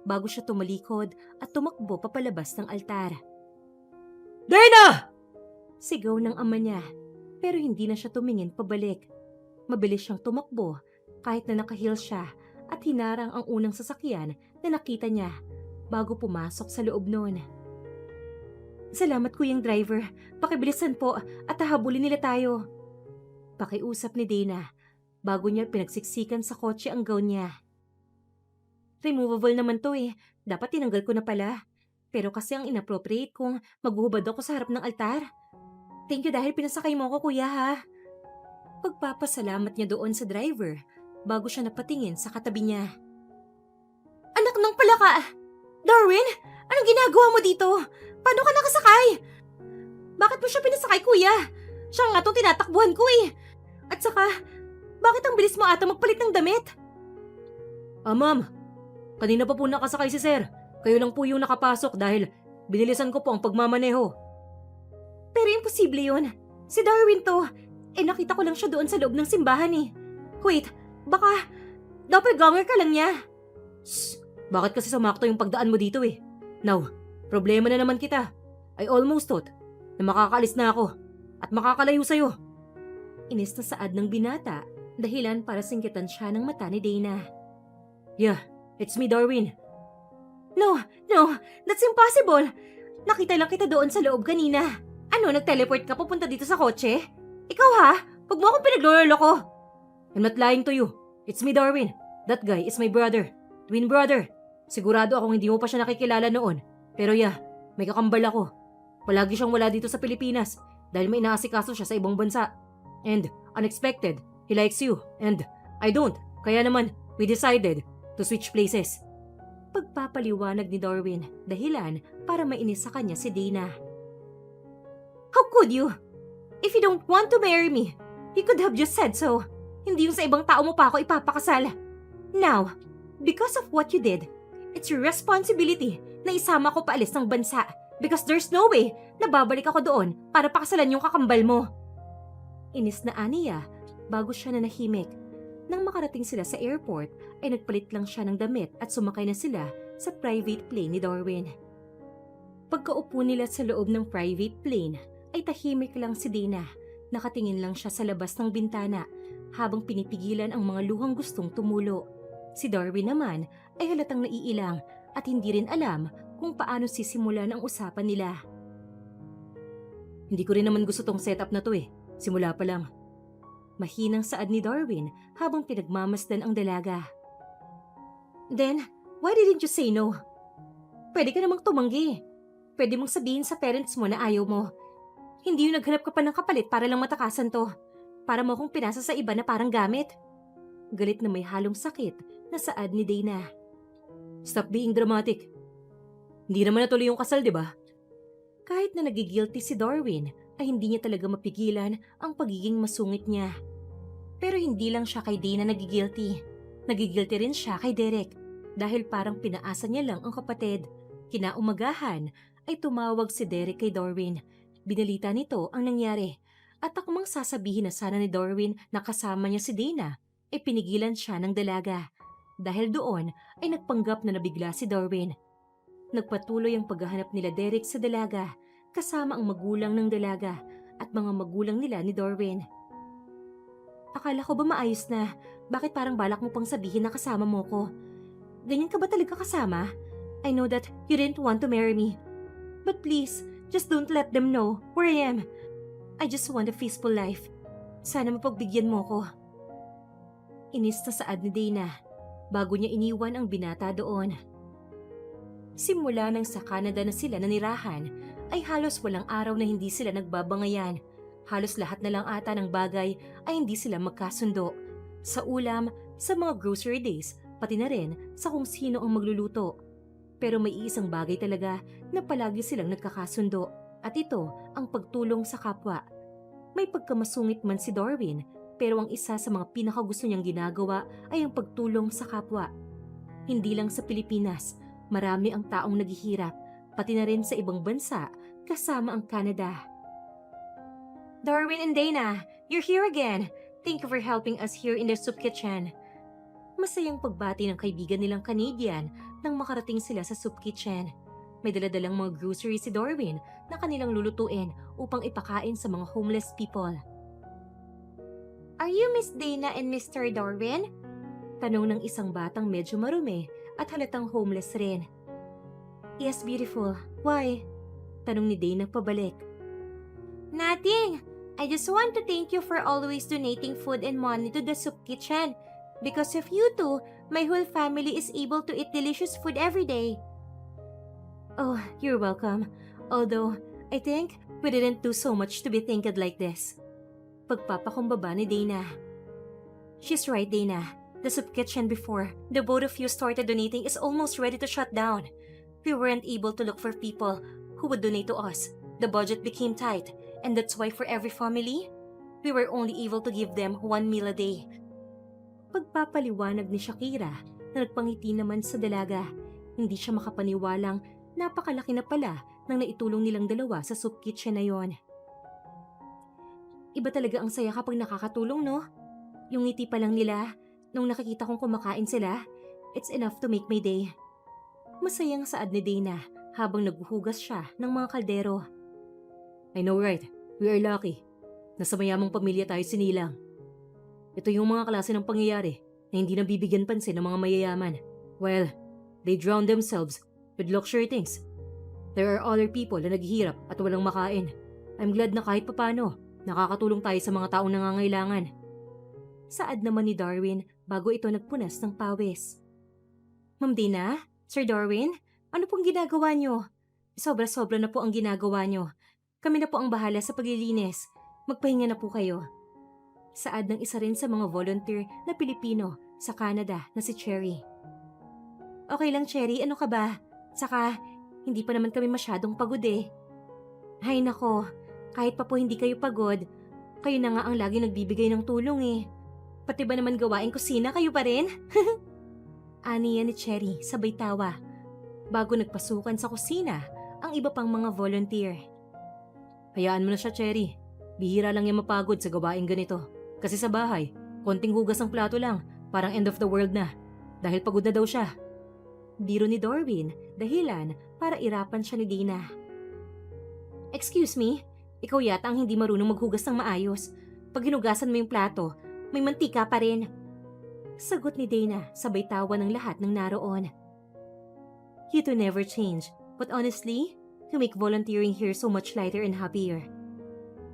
bago siya tumalikod at tumakbo papalabas ng altar. Dana! Sigaw ng ama niya, pero hindi na siya tumingin pabalik. Mabilis siyang tumakbo kahit na nakahil siya at hinarang ang unang sasakyan na nakita niya bago pumasok sa loob noon. Salamat, kuyang driver. Pakibilisan po at hahabulin nila tayo. Pakiusap ni Dana bago niya pinagsiksikan sa kotse ang gown niya. Removable naman to eh. Dapat tinanggal ko na pala. Pero kasi ang inappropriate kung maghuhubad ako sa harap ng altar. Thank you dahil pinasakay mo ako, kuya, ha. Pagpapasalamat niya doon sa driver bago siya napatingin sa katabi niya. Anak ng palaka! Darwin, anong ginagawa mo dito? Paano ka nakasakay? Bakit mo siya pinasakay, kuya? Siya nga itong tinatakbuhan ko eh. At saka, bakit ang bilis mo ata magpalit ng damit? Ma'am, kanina pa po nakasakay si sir. Kayo lang po yung nakapasok dahil binilisan ko po ang pagmamaneho. Pero imposible yun. Si Darwin to. Nakita ko lang siya doon sa loob ng simbahan eh. Wait, baka doppelganger ka lang niya. Shh! Bakit kasi sumakto yung pagdaan mo dito eh? Now, problema na naman kita. I almost thought na makakaalis na ako at makakalayo sa'yo. Inis na saad ng binata, dahilan para singkitan siya ng mata ni Dana. Yeah, it's me, Darwin. No, that's impossible. Nakita lang kita doon sa loob kanina. Ano, nag-teleport ka papunta dito sa kotse? Ikaw ha? Huwag mo akong pinagloloko. I'm not lying to you. It's me, Darwin. That guy is my brother. Twin brother. Sigurado akong hindi mo pa siya nakikilala noon. Pero yeah, may kakambal ako. Palagi siyang wala dito sa Pilipinas dahil may inaasikaso siya sa ibang bansa. And unexpected, he likes you. And I don't. Kaya naman, we decided to switch places. Pagpapaliwanag ni Darwin, dahilan para mainis sa kanya si Dana. How could you? If you don't want to marry me, you could have just said so. Hindi yung sa ibang tao mo pa ako ipapakasal. Now, because of what you did, it's your responsibility na isama ko paalis ng bansa because there's no way na babalik ako doon para pakasalan yung kakambal mo. Inis na aniya bago siya nanahimik. Nang makarating sila sa airport, ay nagpalit lang siya ng damit at sumakay na sila sa private plane ni Darwin. Pagkaupo nila sa loob ng private plane, ay tahimik lang si Dana. Nakatingin lang siya sa labas ng bintana habang pinipigilan ang mga luhang gustong tumulo. Si Darwin naman ay halatang naiilang at hindi rin alam kung paano sisimulan ang usapan nila. Hindi ko rin naman gusto tong setup na to eh. Simula pa lang. Mahinang saad ni Darwin habang pinagmamasdan ang dalaga. Then, why didn't you say no? Pwede ka namang tumanggi. Pwede mong sabihin sa parents mo na ayaw mo. Hindi yung naghanap ka pa ng kapalit para lang matakasan to. Para mo akong pinasa sa iba na parang gamit. Galit na may halong sakit na saad ni Dana. Stop being dramatic. Hindi naman natuloy yung kasal, di ba? Kahit na nagigilty si Darwin, ay hindi niya talaga mapigilan ang pagiging masungit niya. Pero hindi lang siya kay Dana nagigilty. Nagigilty rin siya kay Derek dahil parang pinaasa niya lang ang kapatid. Kinaumagahan ay tumawag si Derek kay Darwin. Binalita nito ang nangyari at akmang sasabihin na sana ni Darwin na kasama niya si Dana ay pinigilan siya ng dalaga. Dahil doon ay nagpanggap na nabigla si Darwin. Nagpatuloy ang paghahanap nila Derek sa dalaga kasama ang magulang ng dalaga at mga magulang nila ni Darwin. Akala ko ba maayos na? Bakit parang balak mo pang sabihin na kasama mo ko? Ganyan ka ba talaga kasama? I know that you didn't want to marry me. But please, just don't let them know where I am. I just want a peaceful life. Sana mapagbigyan mo ko. Inis na saad ni Dana bago niya iniwan ang binata doon. Simula nang sa Canada na sila nanirahan, ay halos walang araw na hindi sila nagbabangayan. Halos lahat na lang ata ng bagay ay hindi sila magkasundo. Sa ulam, sa mga grocery days, pati na rin sa kung sino ang magluluto. Pero may isang bagay talaga na palagi silang nagkakasundo at ito ang pagtulong sa kapwa. May pagkamasungit man si Darwin pero ang isa sa mga pinakagusto niyang ginagawa ay ang pagtulong sa kapwa. Hindi lang sa Pilipinas, marami ang taong naghihirap, pati na rin sa ibang bansa kasama ang Canada. Darwin and Dana, you're here again. Thank you for helping us here in the soup kitchen. Masayang pagbati ng kaibigan nilang Canadian nang makarating sila sa soup kitchen. May daladalang mga groceries si Darwin na kanilang lulutuin upang ipakain sa mga homeless people. Are you Miss Dana and Mr. Darwin? Tanong ng isang batang medyo marumi at halatang homeless rin. Yes, beautiful. Why? Tanong ni Dana pabalik. Nothing. I just want to thank you for always donating food and money to the soup kitchen. Because of you two, my whole family is able to eat delicious food every day. Oh, you're welcome. Although, I think we didn't do so much to be thanked like this. Pagpapakumbaba ni Dana. She's right, Dana. The soup kitchen before the both of you started donating is almost ready to shut down. We weren't able to look for people who would donate to us. The budget became tight, and that's why for every family, we were only able to give them 1 meal a day. Pagpapaliwanag ni Shakira na nagpangiti naman sa dalaga, hindi siya makapaniwalang napakalaki na pala ng naitulong nilang dalawa sa soup kitchen na yon. Iba talaga ang saya kapag nakakatulong, no? Yung ngiti pa lang nila, nung nakikita kong kumakain sila, it's enough to make my day. Masayang saad ni Dana habang naghuhugas siya ng mga kaldero. I know, right? We are lucky. Nasa mayamang pamilya tayo sinilang. Ito yung mga klase ng pangyayari na hindi nabibigyan pansin ng mga mayayaman. Well, they drown themselves with luxury things. There are other people na naghihirap at walang makain. I'm glad na kahit papano, nakakatulong tayo sa mga taong nangangailangan. Saad naman ni Darwin bago ito nagpunas ng pawis. Ma'am Dana, Sir Darwin, ano pong ginagawa nyo? Sobra-sobra na po ang ginagawa nyo. Kami na po ang bahala sa paglilinis. Magpahinga na po kayo. Saad ng isa rin sa mga volunteer na Pilipino sa Canada na si Cherry. Okay lang, Cherry, ano ka ba? Saka, hindi pa naman kami masyadong pagod eh. Hay nako, kahit pa po hindi kayo pagod, kayo na nga ang lagi nagbibigay ng tulong eh. Pati ba naman gawaing kusina, kayo pa rin? Aniya ni Cherry sabay tawa. Bago nagpasukan sa kusina, ang iba pang mga volunteer. Hayaan mo na siya, Cherry. Bihira lang yan mapagod sa gawaing ganito. Kasi sa bahay, konting hugas ng plato lang, parang end of the world na. Dahil pagod na daw siya. Biro ni Darwin, dahilan para irapan siya ni Dana. Excuse me, ikaw yata ang hindi marunong maghugas ng maayos. Pag hinugasan mo yung plato, may mantika pa rin. Sagot ni Dana, sabay tawa ng lahat ng naroon. You two never change, but honestly, you make volunteering here so much lighter and happier.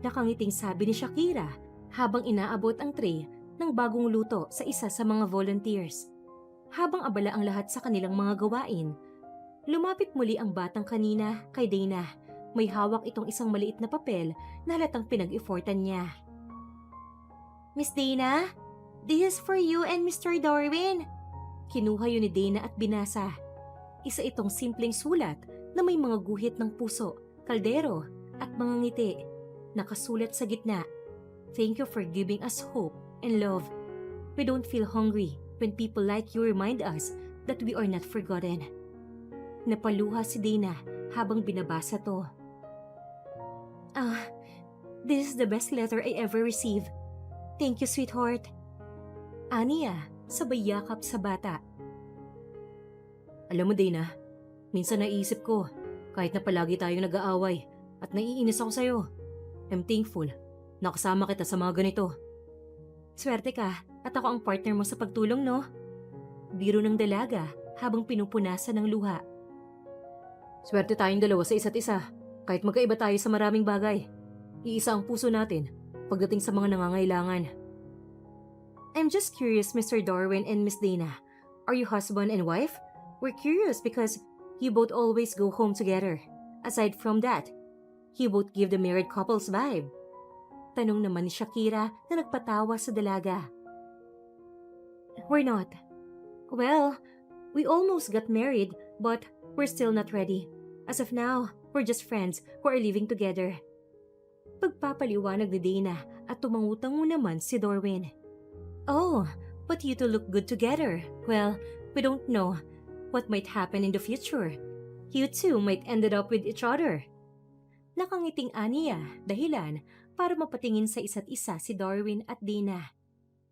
Nakangiting sabi ni Shakira habang inaabot ang tray ng bagong luto sa isa sa mga volunteers. Habang abala ang lahat sa kanilang mga gawain, lumapit muli ang batang kanina kay Dana. May hawak itong isang maliit na papel na halatang pinag-effortan niya. Miss Dana, this is for you and Mr. Darwin. Kinuha yun ni Dana at binasa. Isa itong simpleng sulat na may mga guhit ng puso, kaldero at mga ngiti. Nakasulat sa gitna, "Thank you for giving us hope and love. We don't feel hungry when people like you remind us that we are not forgotten." Napaluha si Dana habang binabasa to. This is the best letter I ever received. Thank you, sweetheart. Aniya, sabay yakap sa bata. Alam mo, Dana, minsan naiisip ko, kahit na palagi tayong nag-aaway at naiinis ako sa'yo. I'm thankful na kasama kita sa mga ganito. Swerte ka at ako ang partner mo sa pagtulong, no? Biro ng dalaga habang pinupunasan ng luha. Swerte tayong dalawa sa isa't isa, kahit magkaiba tayo sa maraming bagay. Iisa ang puso natin pagdating sa mga nangangailangan. I'm just curious, Mr. Darwin and Miss Dana. Are you husband and wife? We're curious because you both always go home together. Aside from that, you both give the married couple's vibe. Tanong naman ni Shakira na nagpatawa sa dalaga. We're not. Well, we almost got married but we're still not ready. As of now, we're just friends who are living together. Pagpapaliwanag ni Dana at tumangutango naman si Darwin. Oh, but you two look good together. Well, we don't know what might happen in the future. You two might ended up with each other. Nakangiting Aniya dahilan para mapatingin sa isa't isa si Darwin at Dana.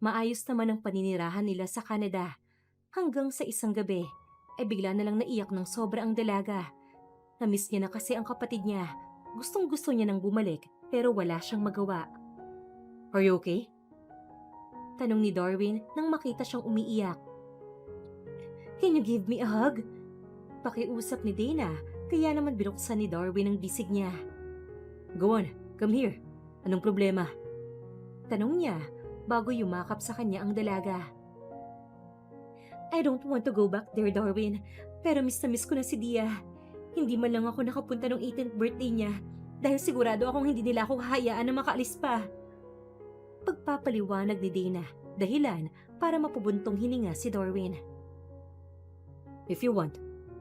Maayos naman ang paninirahan nila sa Canada. Hanggang sa isang gabi, ay bigla na lang naiyak ng sobra ang dalaga. Namiss niya na kasi ang kapatid niya. Gustong-gusto niya nang bumalik pero wala siyang magawa. Are you okay? Tanong ni Darwin nang makita siyang umiiyak. Can you give me a hug? Pakiusap ni Dana kaya naman binuksan ni Darwin ang bisig niya. Go on, come here. Anong problema? Tanong niya bago yumakap sa kanya ang dalaga. I don't want to go back there, Darwin. Pero miss na miss ko na si Dia. Hindi man lang ako nakapunta ng 18th birthday niya dahil sigurado akong hindi nila ako hahayaan na makaalis pa. Pagpapaliwanag ni Dana, dahilan para mapubuntong hininga si Darwin. If you want,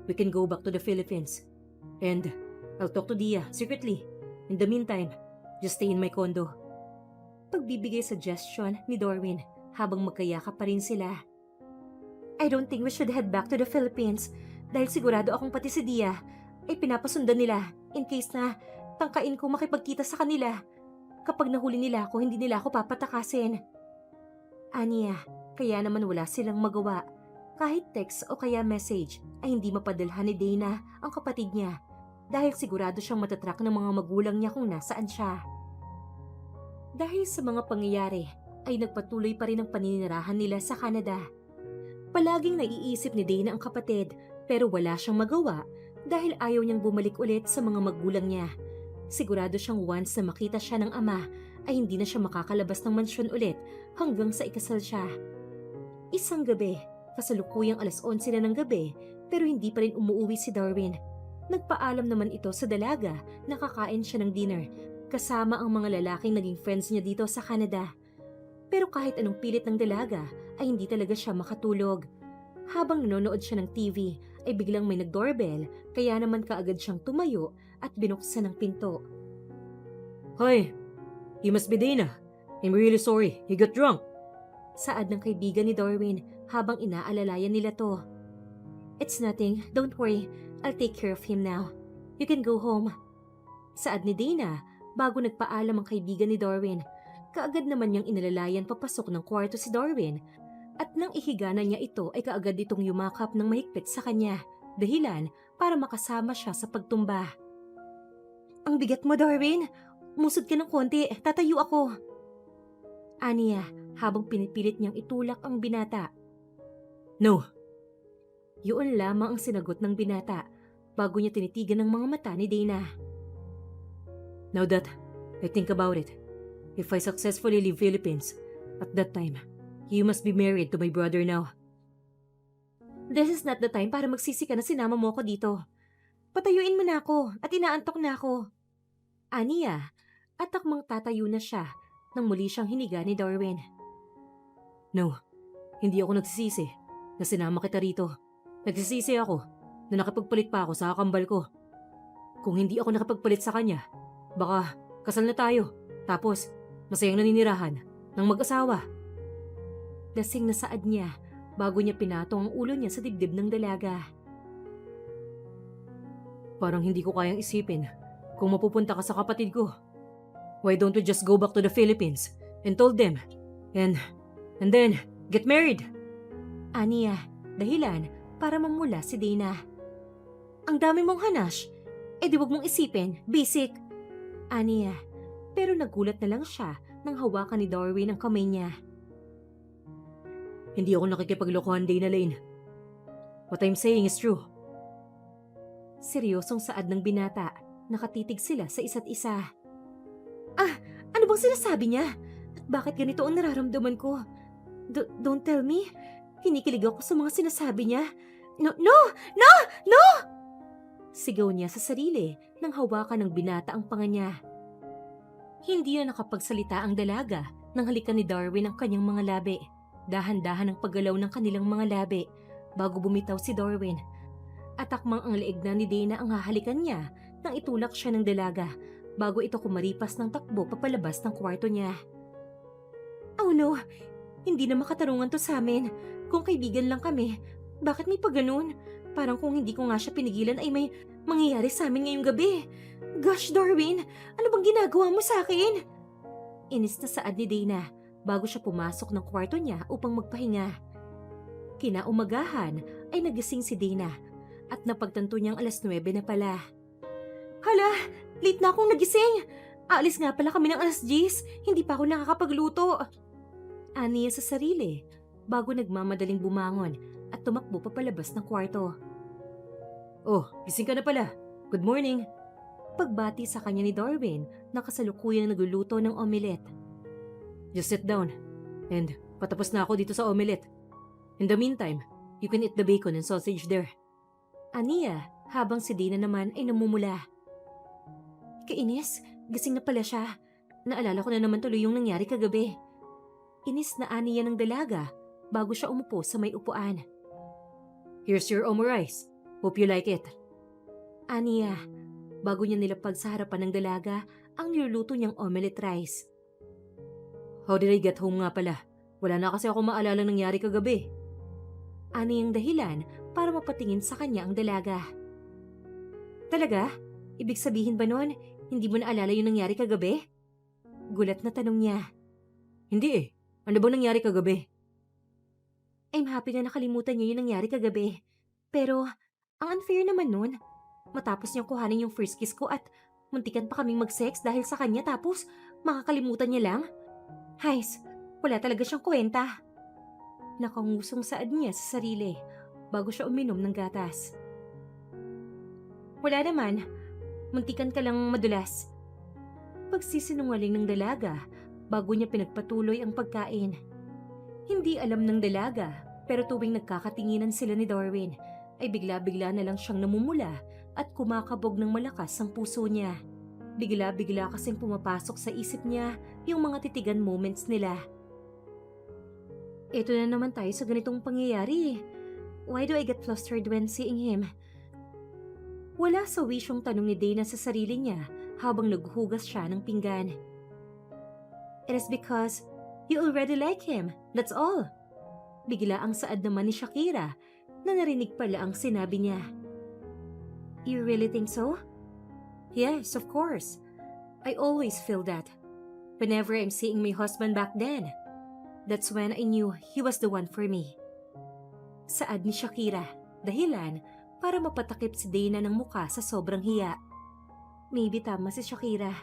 we can go back to the Philippines. And I'll talk to Dia secretly. In the meantime, just stay in my condo. Pagbibigay suggestion ni Darwin habang magkayakap pa rin sila. I don't think we should head back to the Philippines dahil sigurado akong pati si Dia ay pinapasundan nila in case na tangkain ko makipagkita sa kanila. Kapag nahuli nila ako, hindi nila ako papatakasin. Aniya, kaya naman wala silang magawa. Kahit text o kaya message ay hindi mapadalhan ni Dana ang kapatid niya dahil sigurado siyang matatrack ng mga magulang niya kung nasaan siya. Dahil sa mga pangyayari ay nagpatuloy pa rin ang paninirahan nila sa Canada. Palaging naiisip ni Dana ang kapatid pero wala siyang magawa dahil ayaw niyang bumalik ulit sa mga magulang niya. Sigurado siyang once na makita siya ng ama ay hindi na siya makakalabas ng mansyon ulit hanggang sa ikasal siya. Isang gabi, kasalukuyang 11:00 na ng gabi pero hindi pa rin umuwi si Darwin. Nagpaalam naman ito sa dalaga na kakain siya ng dinner kasama ang mga lalaking naging friends niya dito sa Canada. Pero kahit anong pilit ng dalaga ay hindi talaga siya makatulog. Habang nanonood siya ng TV ay biglang may nag-doorbell kaya naman kaagad siyang tumayo at binuksan ang pinto. Hi, you must be Dana. I'm really sorry, he got drunk. Saad ng kaibigan ni Darwin habang inaalalayan nila to. It's nothing, don't worry, I'll take care of him now. You can go home. Saad ni Dana bago nagpaalam ang kaibigan ni Darwin. Kaagad naman niyang inalalayan papasok ng kwarto si Darwin at nang ihiga na niya ito ay kaagad itong yumakap ng mahigpit sa kanya, dahilan para makasama siya sa pagtumba. Ang bigat mo, Darwin. Musod ka ng konti, tatayo ako. Aniya, habang pinipilit niyang itulak ang binata. No. Yun lamang ang sinagot ng binata bago niya tinitigan ng mga mata ni Dana. Now that I think about it, if I successfully leave Philippines, at that time, you must be married to my brother now. This is not the time para magsisi ka na sinama mo ako dito. Patayuin mo na ako at inaantok na ako. Aniya, at akmang tatayo na siya nang muli siyang hiniga ni Darwin. No, hindi ako nagsisisi na sinama kita rito. Nagsisisi ako na nakapagpalit pa ako sa kambal ko. Kung hindi ako nakapagpalit sa kanya, baka kasal na tayo. Tapos, masayang naninirahan ng mag-asawa. Lasing na saad niya bago niya pinatong ang ulo niya sa dibdib ng dalaga. Parang hindi ko kayang isipin kung mapupunta ka sa kapatid ko. Why don't we just go back to the Philippines and told them and then get married? Aniya, dahilan para mamula si Dana. Ang dami mong hanash. Di wag mong isipin, basic. Aniya, pero nagulat na lang siya nang hawakan ni Darwin ang kamay niya. Hindi ako nakikipaglokohan, Dana Lane. What I'm saying is true. Seryosong saad ng binata. Nakatitig sila sa isa't isa. Ano bang sinasabi niya? At bakit ganito ang nararamdaman ko? Don't tell me. Kinikilig ako sa mga sinasabi niya. No! Sigaw niya sa sarili nang hawakan ng binata ang panga niya. Hindi na nakapagsalita ang dalaga nang halikan ni Darwin ang kanyang mga labi. Dahan-dahan ang paggalaw ng kanilang mga labi bago bumitaw si Darwin. At akmang ang leeg na ni Dana ang hahalikan niya nang itulak siya ng dalaga bago ito kumaripas ng takbo papalabas ng kwarto niya. Oh no! Hindi na makatarungan to sa amin. Kung kaibigan lang kami, bakit may pagganon? Parang kung hindi ko nga siya pinigilan ay may mangyayari sa amin ngayong gabi. Gosh, Darwin! Ano bang ginagawa mo sa akin? Inis na saad ni Dana bago siya pumasok ng kwarto niya upang magpahinga. Kinaumagahan ay nagising si Dana at napagtanto niyang 9:00 na pala. Hala! Late na akong nagising! Aalis nga pala kami ng 10:00. Hindi pa ako nakakapagluto. Aniya sa sarili bago nagmamadaling bumangon at tumakbo papalabas ng kwarto. Oh, gising ka na pala. Good morning. Pagbati sa kanya ni Darwin na kasalukuyang nagluluto ng omelette. Just sit down. And patapos na ako dito sa omelette. In the meantime, you can eat the bacon and sausage there. Aniya, habang si Dana naman ay namumula. Kainis, gising na pala siya. Naalala ko na naman tuloy yung nangyari kagabi. Inis na aniya ng dalaga bago siya umupo sa may upuan. Here's your omo rice. Hope you like it. Aniya, bago niya nilapag sa harapan ng dalaga ang niluluto niyang omelette rice. How did I get home nga pala? Wala na kasi ako maalala nangyari kagabi. Aniyang dahilan para mapatingin sa kanya ang dalaga. Talaga? Ibig sabihin ba nun, hindi mo naalala yung nangyari kagabi? Gulat na tanong niya. Hindi eh. Ano bang nangyari kagabi? I'm happy na nakalimutan niya yung nangyari kagabi. Pero, ang unfair naman nun. Matapos niyang kuhanin yung first kiss ko at muntikan pa kaming mag-sex dahil sa kanya tapos makakalimutan niya lang? Hays, wala talaga siyang kwenta. Nakangusong saad niya sa sarili bago siya uminom ng gatas. Wala naman. Muntikan ka lang madulas. Pagsisinungaling ng dalaga bago niya pinagpatuloy ang pagkain. Hindi alam ng dalaga pero tuwing nagkakatinginan sila ni Darwin ay bigla-bigla na lang siyang namumula at kumakabog ng malakas ang puso niya. Bigla-bigla kasing pumapasok sa isip niya yung mga titigan moments nila. Ito na naman tayo sa ganitong pangyayari. Why do I get flustered when seeing him? Wala sa wisyong tanong ni Dana sa sarili niya habang naghuhugas siya ng pinggan. It is because you already like him, that's all. Bigla ang saad naman ni Shakira na narinig pala ang sinabi niya. You really think so? Yes, of course. I always feel that. Whenever I'm seeing my husband back then, that's when I knew he was the one for me. Saad ni Shakira, dahilan para mapatakip si Dana ng muka sa sobrang hiya. Maybe tama si Shakira.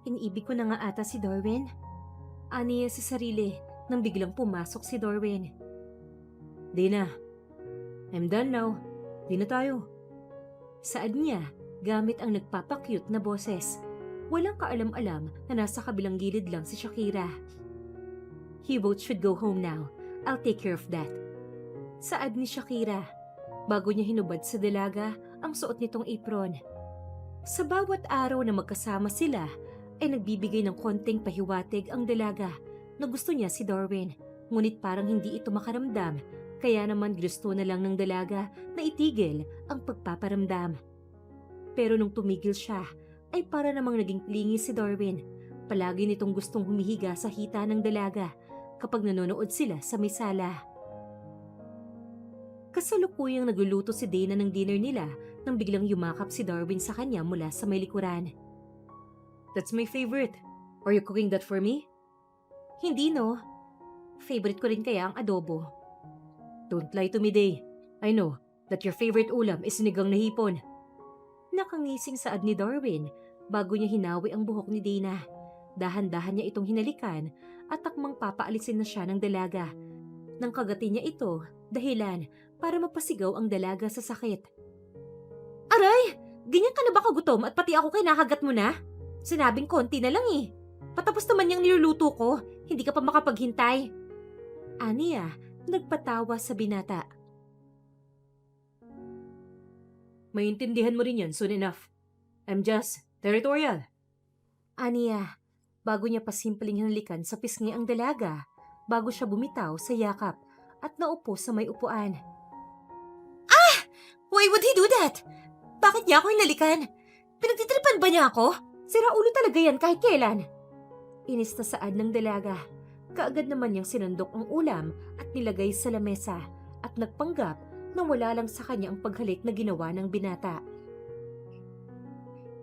Iniibig ko na nga ata si Darwin. Aniya sa sarili nang biglang pumasok si Darwin. Dana, I'm done now. Di na tayo. Saad niya gamit ang nagpapakyut na boses. Walang kaalam-alam na nasa kabilang gilid lang si Shakira. You both should go home now. I'll take care of that. Saad ni Shakira bago niya hinubad sa dalaga ang suot nitong apron. Sa bawat araw na magkasama sila ay nagbibigay ng konting pahiwatig ang dalaga na gusto niya si Darwin, ngunit parang hindi ito makaramdam kaya naman gusto na lang ng dalaga na itigil ang pagpaparamdam. Pero nung tumigil siya ay para namang naging clingy si Darwin. Palagi nitong gustong humihiga sa hita ng dalaga kapag nanonood sila sa may sala. Kasalukuyang nagluluto si Dana ng dinner nila nang biglang yumakap si Darwin sa kanya mula sa may likuran. That's my favorite. Are you cooking that for me? Hindi no. Favorite ko rin kaya ang adobo. Don't lie to me, Day. I know that your favorite ulam is sinigang na hipon. Nakangising saad ni Darwin bago niya hinawi ang buhok ni Dana. Dahan-dahan niya itong hinalikan at takmang papaalisin na siya ng dalaga. Nang kagati niya ito, dahilan para mapasigaw ang dalaga sa sakit. Aray! Ganyan ka na ba kagutom at pati ako kinakagat mo na? Sinabing konti na lang eh. Patapos naman yung niluluto ko, hindi ka pa makapaghintay. Aniya, nagpatawa sa binata. Maintindihan mo rin yan soon enough. I'm just territorial. Aniya, bago niya pasimpleng hinalikan sa pisngi ang dalaga, bago siya bumitaw sa yakap at naupo sa may upuan. Ah! Why would he do that? Bakit niya ako hinalikan? Pinagtitripan ba niya ako? Sira ulo talaga yan kahit kailan. Inis na saad ng dalaga. Kaagad naman niyang sinundok ang ulam at nilagay sa lamesa at nagpanggap na wala lang sa kanya ang paghalik na ginawa ng binata.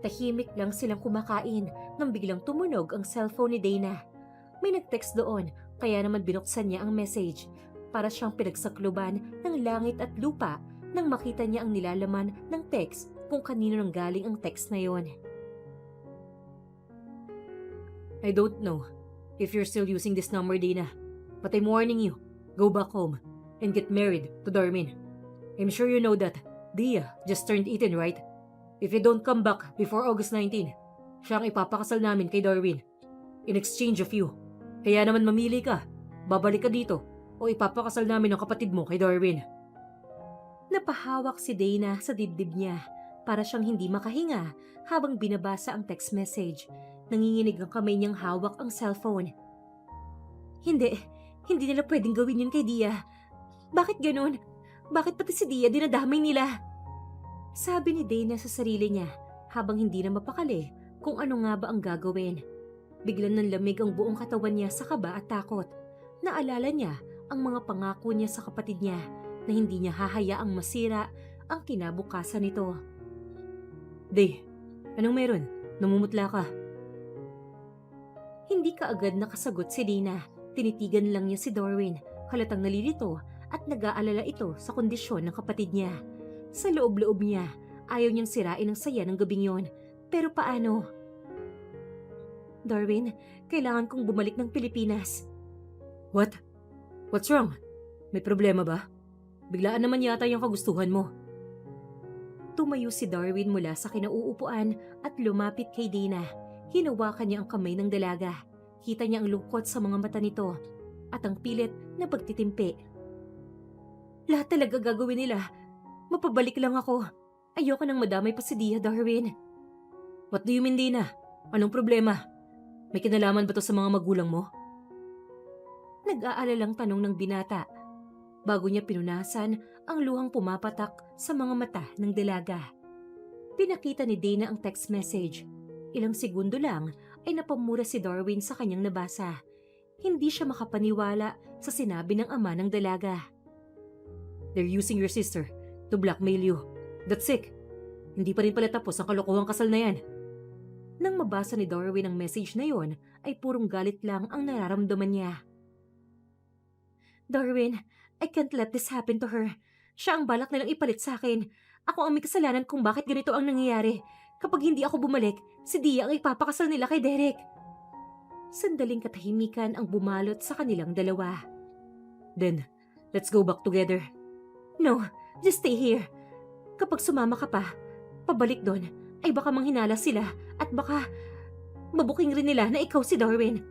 Tahimik lang silang kumakain nang biglang tumunog ang cellphone ni Dana. May nag-text doon kaya naman binuksan niya ang message. Para siyang pinagsakluban ng langit at lupa nang makita niya ang nilalaman ng text kung kanino nang galing ang text na yon. I don't know if you're still using this number, Dana, but I'm warning you, go back home and get married to Darwin. I'm sure you know that Dia just turned 18, right? If you don't come back before August 19, siya ang ipapakasal namin kay Darwin. In exchange of you. Kaya naman mamili ka, babalik ka dito o ipapakasal namin ang kapatid mo kay Darwin. Napahawak si Dana sa dibdib niya para siyang hindi makahinga habang binabasa ang text message. Nanginginig ang kamay niyang hawak ang cellphone. Hindi nila pwedeng gawin yun kay Dia. Bakit ganun? Bakit pati si Dia dinadamay nila? Sabi ni Dana sa sarili niya habang hindi na mapakali kung ano nga ba ang gagawin. Biglang nanlamig ang buong katawan niya sa kaba at takot. Naalala niya ang mga pangako niya sa kapatid niya na hindi niya hahayaang masira ang kinabukasan nito. Day, anong meron? Namumutla ka. Hindi kaagad nakasagot si Dana. Tinitigan lang niya si Darwin, halatang nalilito at nag-aalala ito sa kondisyon ng kapatid niya. Sa loob-loob niya, ayaw niyang sirain ang saya ng gabing yon. Pero paano? Darwin, kailangan kong bumalik ng Pilipinas. What? What's wrong? May problema ba? Biglaan naman yata yung kagustuhan mo. Tumayo si Darwin mula sa kinauupuan at lumapit kay Dana. Hinawakan niya ang kamay ng dalaga. Kita niya ang lungkot sa mga mata nito at ang pilit na pagtitimpi. Lahat talaga gagawin nila. Mapabalik lang ako. Ayoko nang madamay pa si Dia, Darwin. What do you mean, Dana? Anong problema? May kinalaman ba to sa mga magulang mo? Nag-aalalang tanong ng binata. Bago niya pinunasan ang luhang pumapatak sa mga mata ng dalaga. Pinakita ni Dana ang text message. Ilang segundo lang ay napamura si Darwin sa kanyang nabasa. Hindi siya makapaniwala sa sinabi ng ama ng dalaga. They're using your sister to blackmail you. That's sick. Hindi pa rin pala tapos ang kalokohang kasal na yan. Nang mabasa ni Darwin ang message na yon, ay purong galit lang ang nararamdaman niya. Darwin, I can't let this happen to her. Siya ang balak nilang ipalit sa akin. Ako ang may kasalanan kung bakit ganito ang nangyayari. Kapag hindi ako bumalik, si Dia ang ipapakasal nila kay Derek. Sandaling katahimikan ang bumalot sa kanilang dalawa. Then, let's go back together. No, just stay here. Kapag sumama ka pa, pabalik doon, ay baka manghinala sila at baka mabuking rin nila na ikaw si Darwin.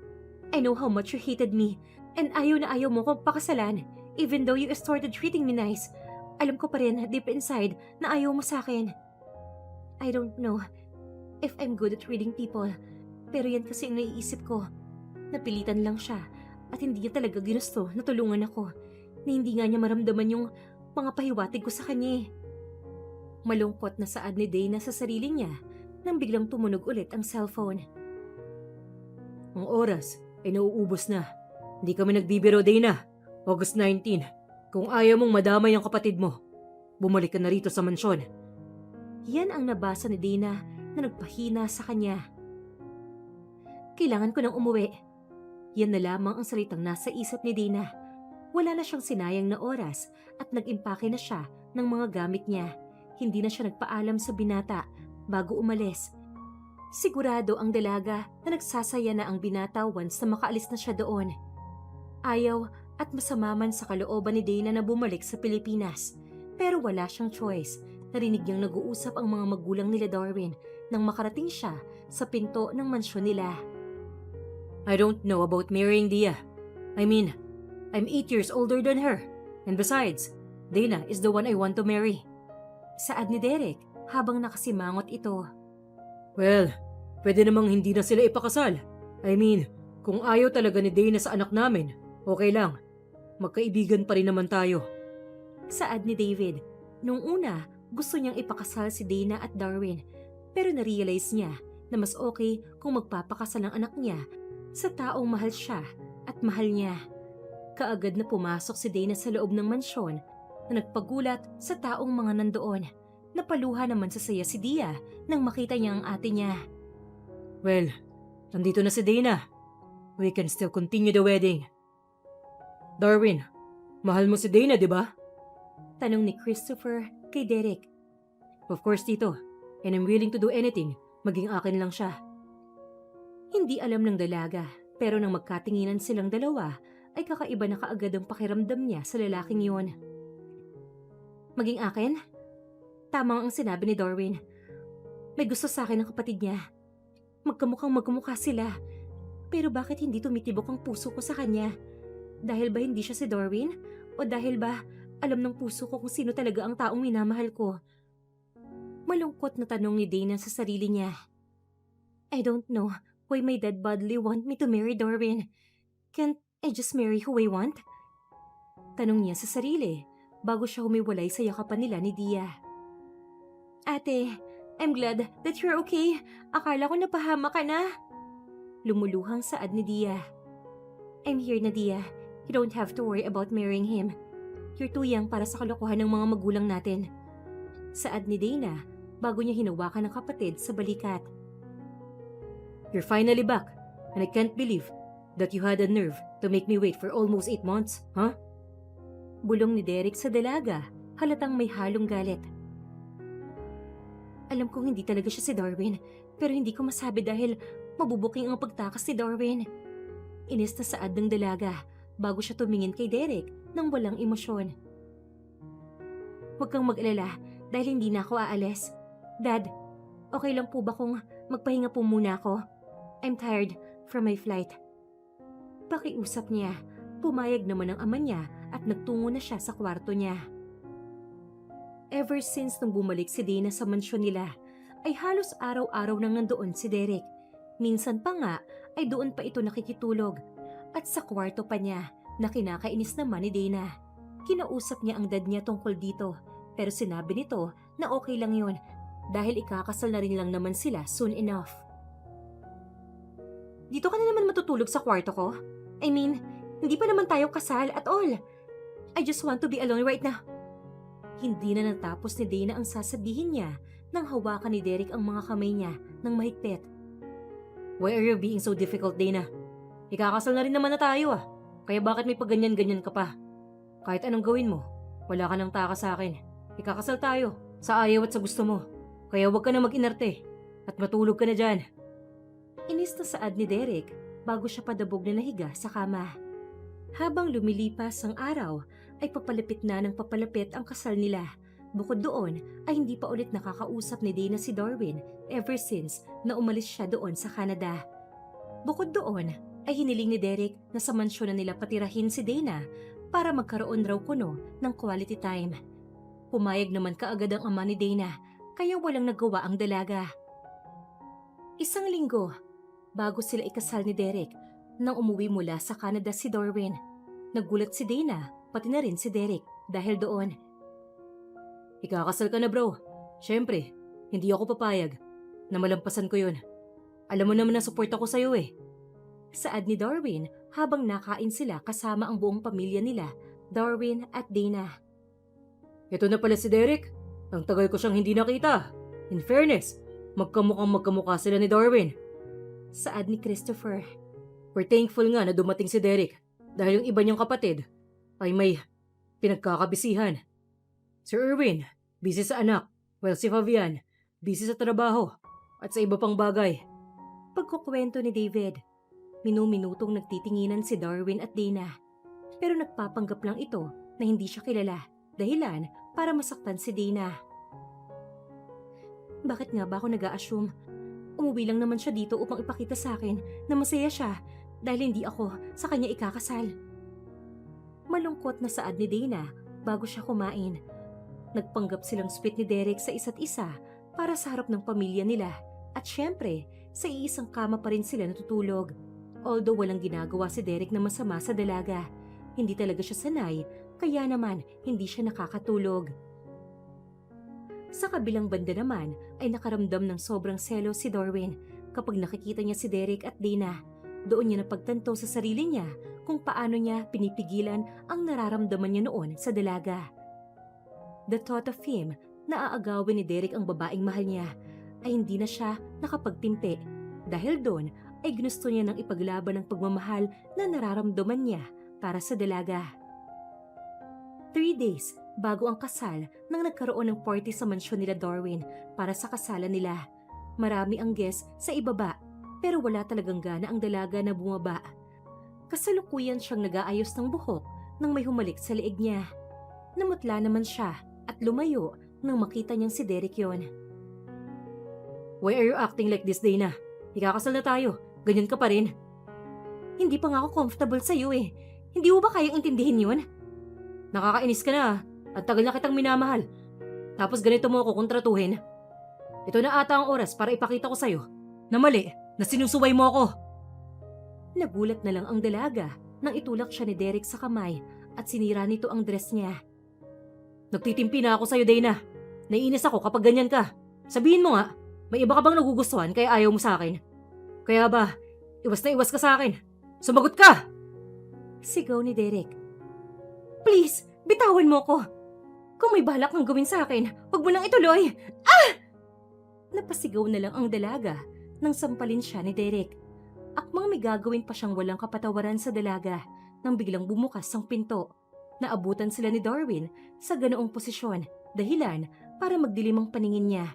I know how much you hated me and ayaw na ayaw mo kong pakasalan even though you started treating me nice. Alam ko pa rin deep inside na ayaw mo sa akin. I don't know if I'm good at reading people, pero yan kasi ang naiisip ko. Napilitan lang siya at hindi niya talaga ginusto na tulungan ako na hindi nga niya maramdaman yung mga pahiwatig ko sa kanya. Malungkot na saad ni Dana sa sarili niya nang biglang tumunog ulit ang cellphone. Ang oras ay nauubos na. Hindi kami nagbibiro, Dana. August 19. Kung ayaw mong madamay ang kapatid mo, bumalik ka na rito sa mansyon. Yan ang nabasa ni Dana na nagpahina sa kanya. Kailangan ko nang umuwi. Yan na lamang ang salitang nasa isip ni Dana. Wala na siyang sinayang na oras at nag-impake na siya ng mga gamit niya. Hindi na siya nagpaalam sa binata bago umalis. Sigurado ang dalaga na nagsasaya na ang binata once na makaalis na siya doon. Ayaw at masama man sa kalooban ni Dana na bumalik sa Pilipinas. Pero wala siyang choice. Narinig niyang nag-uusap ang mga magulang nila Darwin nang makarating siya sa pinto ng mansyon nila. I don't know about marrying Dia. I mean, I'm 8 years older than her. And besides, Dana is the one I want to marry. Saad ni Derek habang nakasimangot ito. Well, pwede namang hindi na sila ipakasal. I mean, kung ayaw talaga ni Dana sa anak namin, okay lang. Magkaibigan pa rin naman tayo. Saad ni David. Nung una, gusto niyang ipakasal si Dana at Darwin. Pero narealize niya na mas okay kung magpapakasal ang anak niya sa taong mahal siya at mahal niya. Kaagad na pumasok si Dana sa loob ng mansyon na nagpagulat sa taong mga nandoon. Napaluha naman sa saya si Dia nang makita niya ang ate niya. Well, nandito na si Dana. We can still continue the wedding. Darwin, mahal mo si Dana, di ba? Tanong ni Christopher kay Derek. Of course, Tito. And I'm willing to do anything. Maging akin lang siya. Hindi alam ng dalaga, pero nang magkatinginan silang dalawa, ay kakaiba na kaagad ang pakiramdam niya sa lalaking yon. Maging akin? Tama ang sinabi ni Darwin. May gusto sa akin ng kapatid niya. Magkamukhang magkamukha sila. Pero bakit hindi tumitibok ang puso ko sa kanya? Dahil ba hindi siya si Darwin? O dahil ba alam ng puso ko kung sino talaga ang taong minamahal ko? Malungkot na tanong ni Dana sa sarili niya. I don't know why my dead body want me to marry Darwin. Can't I just marry who I want? Tanong niya sa sarili bago siya humiwalay sa yakapan nila ni Dia. Ate, I'm glad that you're okay. Akala ko napahama ka na. Lumuluhang saad ni Dia. I'm here na, Dia. You don't have to worry about marrying him. You're too young para sa kalokohan ng mga magulang natin. Saad ni Dana bago niya hinawakan ng kapatid sa balikat. You're finally back. And I can't believe that you had the nerve to make me wait for almost 8 months, huh? Bulong ni Derek sa dalaga, halatang may halong galit. Alam kong hindi talaga siya si Darwin, pero hindi ko masabi dahil mabubuking ang pagtakas ni Darwin. Inis na saad ng dalaga bago siya tumingin kay Derek nang walang emosyon. Huwag kang mag-alala dahil hindi na ako aalis. Dad, okay lang po ba kung magpahinga po muna ako? I'm tired from my flight. Pakiusap niya, pumayag naman ang ama niya at nagtungo na siya sa kwarto niya. Ever since nung bumalik si Dana sa mansyon nila, ay halos araw-araw nang nandoon si Derek. Minsan pa nga ay doon pa ito nakikitulog. At sa kwarto pa niya na kinakainis naman ni Dana. Kinausap niya ang dad niya tungkol dito, pero sinabi nito na okay lang yun dahil ikakasal na rin lang naman sila soon enough. Dito ka na naman matutulog sa kwarto ko? I mean, hindi pa naman tayo kasal at all. I just want to be alone right now. Hindi na natapos ni Dana ang sasabihin niya nang hawakan ni Derek ang mga kamay niya ng mahigpit. Why are you being so difficult, Dana? Ikakasal na rin naman na tayo ah. Kaya bakit may pagganyan-ganyan ka pa? Kahit anong gawin mo, wala ka nang taka sa akin. Ikakasal tayo, sa ayaw at sa gusto mo. Kaya huwag ka na mag-inarte at matulog ka na dyan. Inis na saad ni Derek bago siya padabog na nahiga sa kama. Habang lumilipas ang araw, ay papalapit na ng papalapit ang kasal nila. Bukod doon, ay hindi pa ulit nakakausap ni Dana si Darwin ever since na umalis siya doon sa Canada. Bukod doon, ay hiniling ni Derek na sa mansyon na nila patirahin si Dana para magkaroon raw kuno ng quality time. Pumayag naman kaagad ang ama ni Dana, kaya walang nagawa ang dalaga. Isang linggo, bago sila ikasal ni Derek, nang umuwi mula sa Canada si Darwin. Nagulat si Dana, pati na rin si Derek dahil doon. Ikakasal ka na bro. Siyempre, hindi ako papayag na malampasan ko yun. Alam mo naman na support ako sa'yo eh. Saad ni Darwin habang nakain sila kasama ang buong pamilya nila, Darwin at Dana. Ito na pala si Derek. Ang tagal ko siyang hindi nakita. In fairness, magkamukha sila ni Darwin. Saad ni Christopher. We're thankful nga na dumating si Derek dahil yung iba niyang kapatid ay may pinagkakabisihan. Si Erwin, busy sa anak, while si Fabian, busy sa trabaho at sa iba pang bagay. Pagkukwento ni David, minu-minutong nagtitinginan si Darwin at Dana. Pero nagpapanggap lang ito na hindi siya kilala, dahilan para masaktan si Dana. Bakit nga ba ako nag-a-assume? Umuwi lang naman siya dito upang ipakita sa akin na masaya siya dahil hindi ako sa kanya ikakasal. Malungkot na saad ni Dana bago siya kumain. Nagpanggap silang split ni Derek sa isa't isa para sa harap ng pamilya nila at syempre sa iisang kama pa rin sila natutulog. Although walang ginagawa si Derek na masama sa dalaga, hindi talaga siya sanay kaya naman hindi siya nakakatulog. Sa kabilang banda naman ay nakaramdam ng sobrang selo si Darwin kapag nakikita niya si Derek at Dana. Doon niya napagtanto sa sarili niya kung paano niya pinipigilan ang nararamdaman niya noon sa dalaga. The thought of him na aagawin ni Derek ang babaeng mahal niya ay hindi na siya nakapagtimpi dahil doon ay ginusto niya nang ipaglaban ang pagmamahal na nararamdaman niya para sa dalaga. 3 days bago ang kasal nang nagkaroon ng party sa mansyon nila Darwin para sa kasalan nila. Marami ang guest sa ibaba pero wala talagang gana ang dalaga na bumaba. Kasalukuyan siyang nag-aayos ng buhok nang may humalik sa leeg niya. Namutla naman siya at lumayo nang makita niyang si Derek yon. Why are you acting like this, Dana? Ikakasal na tayo. Ganyan ka pa rin. Hindi pa nga ako comfortable sa'yo eh. Hindi mo ba kayang intindihin yun? Nakakainis ka na ah. At tagal na kitang minamahal. Tapos ganito mo ako kontratuhin. Ito na ata ang oras para ipakita ko sa'yo na mali, na sinusuway mo ako. Nagulat na lang ang dalaga nang itulak siya ni Derek sa kamay at sinira nito ang dress niya. Nagtitimpi na ako sa'yo, Dana. Naiinis ako kapag ganyan ka. Sabihin mo nga, may iba ka bang nagugustuhan kaya ayaw mo sa akin? Kaya ba, iwas na iwas ka sa akin. Sumagot ka! Sigaw ni Derek. Please, bitawan mo ko. Kung may balak kang gawin sa akin, huwag mo nang ituloy. Ah! Napasigaw na lang ang dalaga nang sampalin siya ni Derek. Akmang may gagawin pa siyang walang kapatawaran sa dalaga nang biglang bumukas ang pinto. Naabutan sila ni Darwin sa ganoong posisyon, dahilan para magdilim ang paningin niya.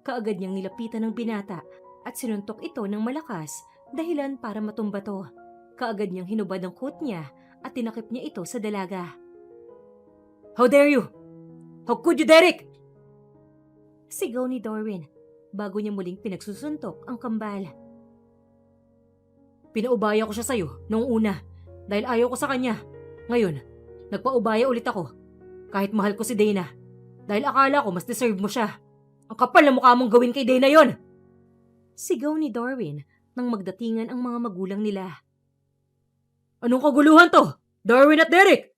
Kaagad niyang nilapitan ng binata at sinuntok ito ng malakas, dahilan para matumba to. Kaagad niyang hinubad ang coat niya at tinakip niya ito sa dalaga. How dare you? How could you, Derek? Sigaw ni Darwin bago niya muling pinagsusuntok ang kambal. Pinaubaya ko siya sa'yo noong una dahil ayaw ko sa kanya. Ngayon, nagpaubaya ulit ako kahit mahal ko si Dana dahil akala ko mas deserve mo siya. Ang kapal na mukha mong gawin kay Dana yon! Sigaw ni Darwin nang magdatingan ang mga magulang nila. Anong kaguluhan to? Darwin at Derek!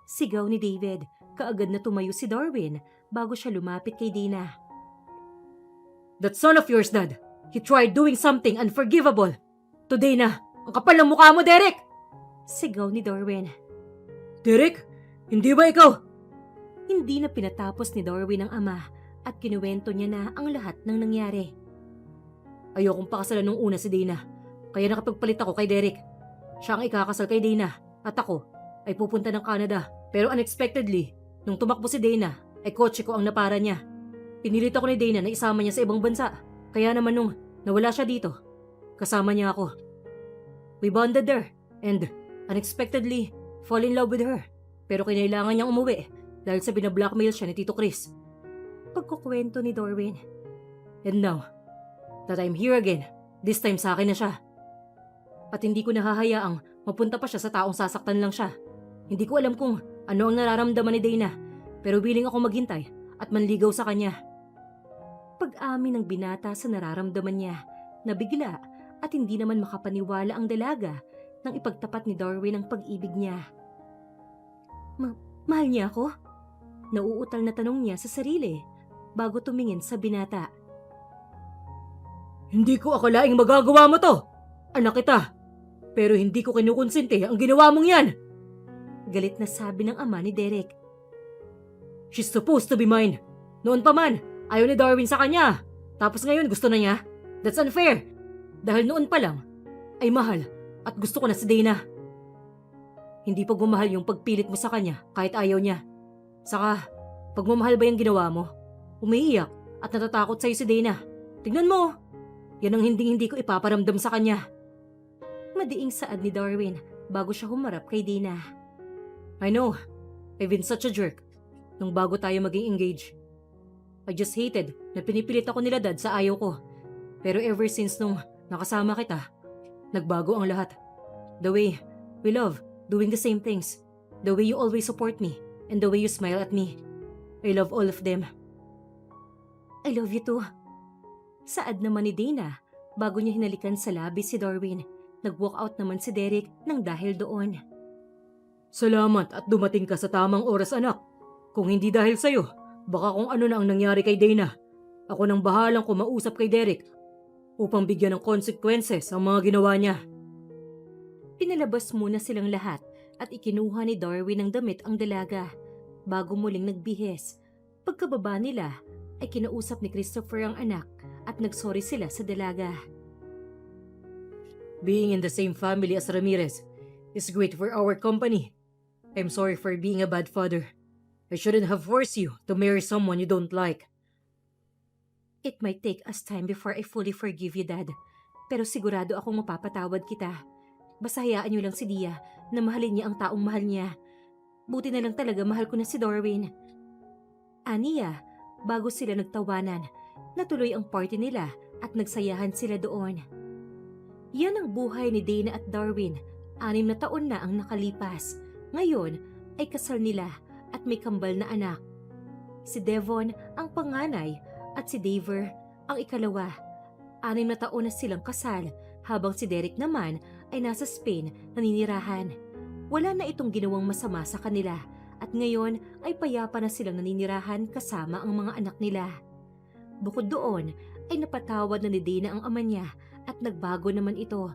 Sigaw ni David. Kaagad na tumayo si Darwin bago siya lumapit kay Dana. That son of yours, Dad, he tried doing something unforgivable. To Dana, ang kapal ng mukha mo, Derek! Sigaw ni Darwin. Derek, hindi ba ikaw? Hindi na pinatapos ni Darwin ang ama at kinuwento niya na ang lahat ng nangyari. Ayokong pakasalan nung una si Dana, kaya nakapagpalit ako kay Derek. Siya ang ikakasal kay Dana at ako ay pupunta ng Canada. Pero unexpectedly, nung tumakbo si Dana, ay kotse ko ang napara niya. Pinilit ako ni Dana na isama niya sa ibang bansa. Kaya naman nung nawala siya dito, kasama niya ako. We bonded there and unexpectedly fall in love with her. Pero kinailangan niyang umuwi dahil sa binablockmail siya ni Tito Chris. Pagkukwento ni Darwin. And now, that I'm here again, this time sa akin na siya. At hindi ko nahahayaang mapunta pa siya sa taong sasaktan lang siya. Hindi ko alam kung ano ang nararamdaman ni Dana, pero willing ako maghintay at manligaw sa kanya. Pag-amin ng binata sa nararamdaman niya, nabigla at hindi naman makapaniwala ang dalaga nang ipagtapat ni Darwin ang pag-ibig niya. Mahal niya ako? Nauutal na tanong niya sa sarili bago tumingin sa binata. Hindi ko akalaing magagawa mo to. Anak kita. Pero hindi ko kinukonsente ang ginawa mong yan. Galit na sabi ng ama ni Derek. She's supposed to be mine. Noon pa man, ayaw ni Darwin sa kanya. Tapos ngayon gusto na niya. That's unfair. Dahil noon pa lang, ay mahal at gusto ko na si Dana. Hindi pagmamahal yung pagpilit mo sa kanya kahit ayaw niya. Saka, pagmamahal ba yung ginawa mo? Umiiyak at natatakot sa'yo si Dana. Tignan mo, yan ang hindi ko ipaparamdam sa kanya. Madiing saad ni Darwin bago siya humarap kay Dana. I know, I've been such a jerk nung bago tayo maging engaged. I just hated na pinipilit ako nila Dad sa ayaw ko. Pero ever since nung nakasama kita, nagbago ang lahat. The way we love doing the same things. The way you always support me. And the way you smile at me. I love all of them. I love you too. Saad naman ni Dana bago niya hinalikan sa labi si Darwin. Nag-walk out naman si Derek nang dahil doon. Salamat at dumating ka sa tamang oras, anak. Kung hindi dahil sa'yo, baka kung ano na ang nangyari kay Dana. Ako nang bahalang kumausap kay Derek upang bigyan ng consequences ang mga ginawa niya. Pinalabas muna silang lahat at ikinuha ni Darwin ng damit ang dalaga bago muling nagbihis. Pagkababa nila ay kinausap ni Christopher ang anak at nagsorry sila sa dalaga. Being in the same family as Ramirez is great for our company. I'm sorry for being a bad father. I shouldn't have forced you to marry someone you don't like. It might take us time before I fully forgive you, Dad. Pero sigurado akong mapapatawad kita. Basta hayaan niyo lang si Dia na mahalin niya ang taong mahal niya. Buti na lang talaga mahal ko na si Darwin. Aniya, bago sila nagtawanan, natuloy ang party nila at nagsayahan sila doon. Yan ang buhay ni Dana at Darwin. 6 na taon na ang nakalipas. Ngayon ay kasal nila at may kambal na anak. Si Devon ang panganay at si Daver ang ikalawa. 6 na taon na silang kasal habang si Derek naman ay nasa Spain naninirahan. Wala na itong ginawang masama sa kanila at ngayon ay payapa na silang naninirahan kasama ang mga anak nila. Bukod doon ay napatawad na ni Dana ang ama niya at nagbago naman ito.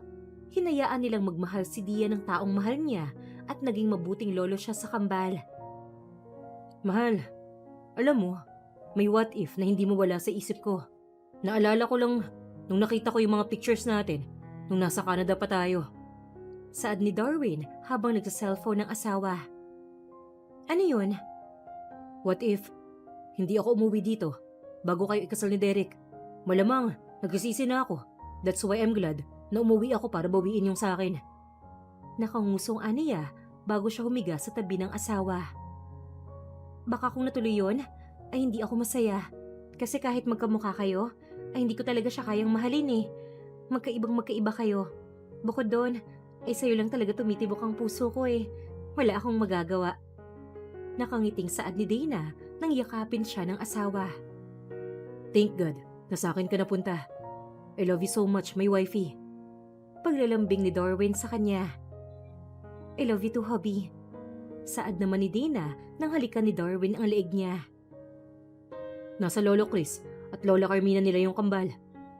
Hinayaan nilang magmahal si Dia ng taong mahal niya at naging mabuting lolo siya sa kambal. Mahal, alam mo, may what if na hindi mo wala sa isip ko. Naalala ko lang nung nakita ko yung mga pictures natin nung nasa Canada pa tayo. Saad ni Darwin habang nagsa-cellphone ng asawa. Ano yun? What if hindi ako umuwi dito bago kayo ikasal ni Derek? Malamang nagsisisi na ako. That's why I'm glad na umuwi ako para bawiin yung sa akin. Nakangusong Aniya bago siya humiga sa tabi ng asawa. Baka kung natuloy yun, ay hindi ako masaya. Kasi kahit magkamukha kayo, ay hindi ko talaga siya kayang mahalin eh. Magkaiba kayo. Bukod doon, ay sa'yo lang talaga tumitibok ang puso ko eh. Wala akong magagawa. Nakangiting saad ni Dana nang yakapin siya ng asawa. Thank God na sa akin ka napunta. I love you so much, my wifey. Paglalambing ni Darwin sa kanya. I love you too, hubby. Saad naman ni Dana nang halikan ni Darwin ang leeg niya. Nasa Lolo Chris at Lola Carmina nila yung kambal.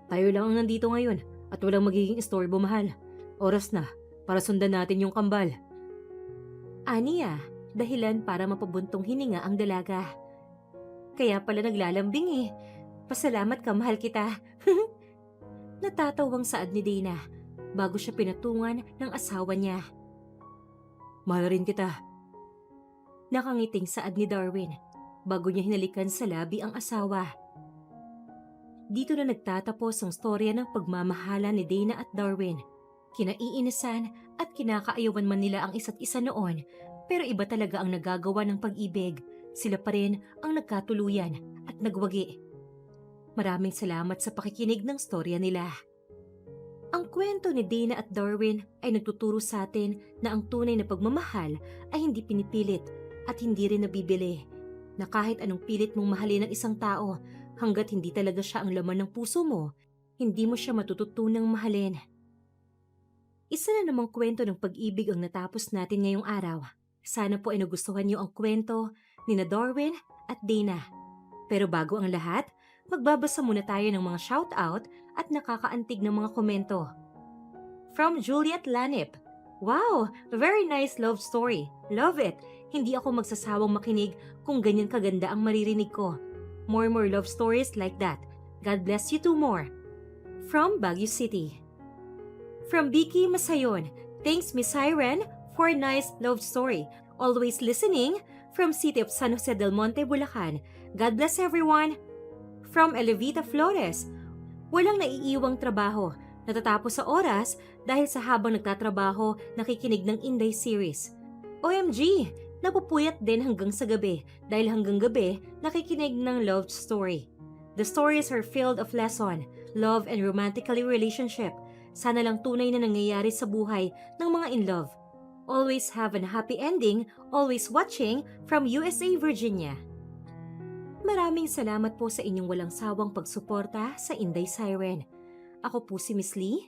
Tayo lang ang nandito ngayon at walang magiging istorbo, mahal. Oras na para sundan natin yung kambal. Aniya, dahilan para mapabuntong hininga ang dalaga. Kaya pala naglalambing eh. Pasalamat ka, mahal kita. Natatawang saad ni Dana bago siya pinatungan ng asawa niya. Mahal rin kita. Nakangiting saad ni Darwin bago niya hinalikan sa labi ang asawa. Dito na nagtatapos ang storya ng pagmamahala ni Dana at Darwin. Kinaiinisan at kinakaayawan man nila ang isa't isa noon, pero iba talaga ang nagagawa ng pag-ibig. Sila pa rin ang nagkatuluyan at nagwagi. Maraming salamat sa pakikinig ng storya nila. Ang kwento ni Dana at Darwin ay nagtuturo sa atin na ang tunay na pagmamahal ay hindi pinipilit at hindi rin nabibili. Na kahit anong pilit mong mahalin ng isang tao, hanggat hindi talaga siya ang laman ng puso mo, hindi mo siya matututunang mahalin. Isa na namang kwento ng pag-ibig ang natapos natin ngayong araw. Sana po ay nagustuhan niyo ang kwento ni Darwin at Dana. Pero bago ang lahat, magbabasa muna tayo ng mga shoutout at nakakaantig ng mga komento. From Juliet Lanip. Wow! Very nice love story. Love it! Hindi ako magsasawang makinig kung ganyan kaganda ang maririnig ko. More love stories like that. God bless you two more. From Baguio City. From Vicky Masayon. Thanks Miss Siren for a nice love story. Always listening from City of San Jose del Monte, Bulacan. God bless everyone. From Elevita Flores. Walang naiiwang trabaho. Natatapos sa oras dahil sa habang nagtatrabaho nakikinig ng Inday series. OMG! Napupuyat din hanggang sa gabi dahil hanggang gabi nakikinig ng love story. The stories are filled of lesson, love and romantically relationship. Sana lang tunay na nangyayari sa buhay ng mga in love. Always have a happy ending, always watching from USA, Virginia. Maraming salamat po sa inyong walang sawang pagsuporta sa Inday Siren. Ako po si Miss Lee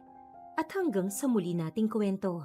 at hanggang sa muli nating kwento.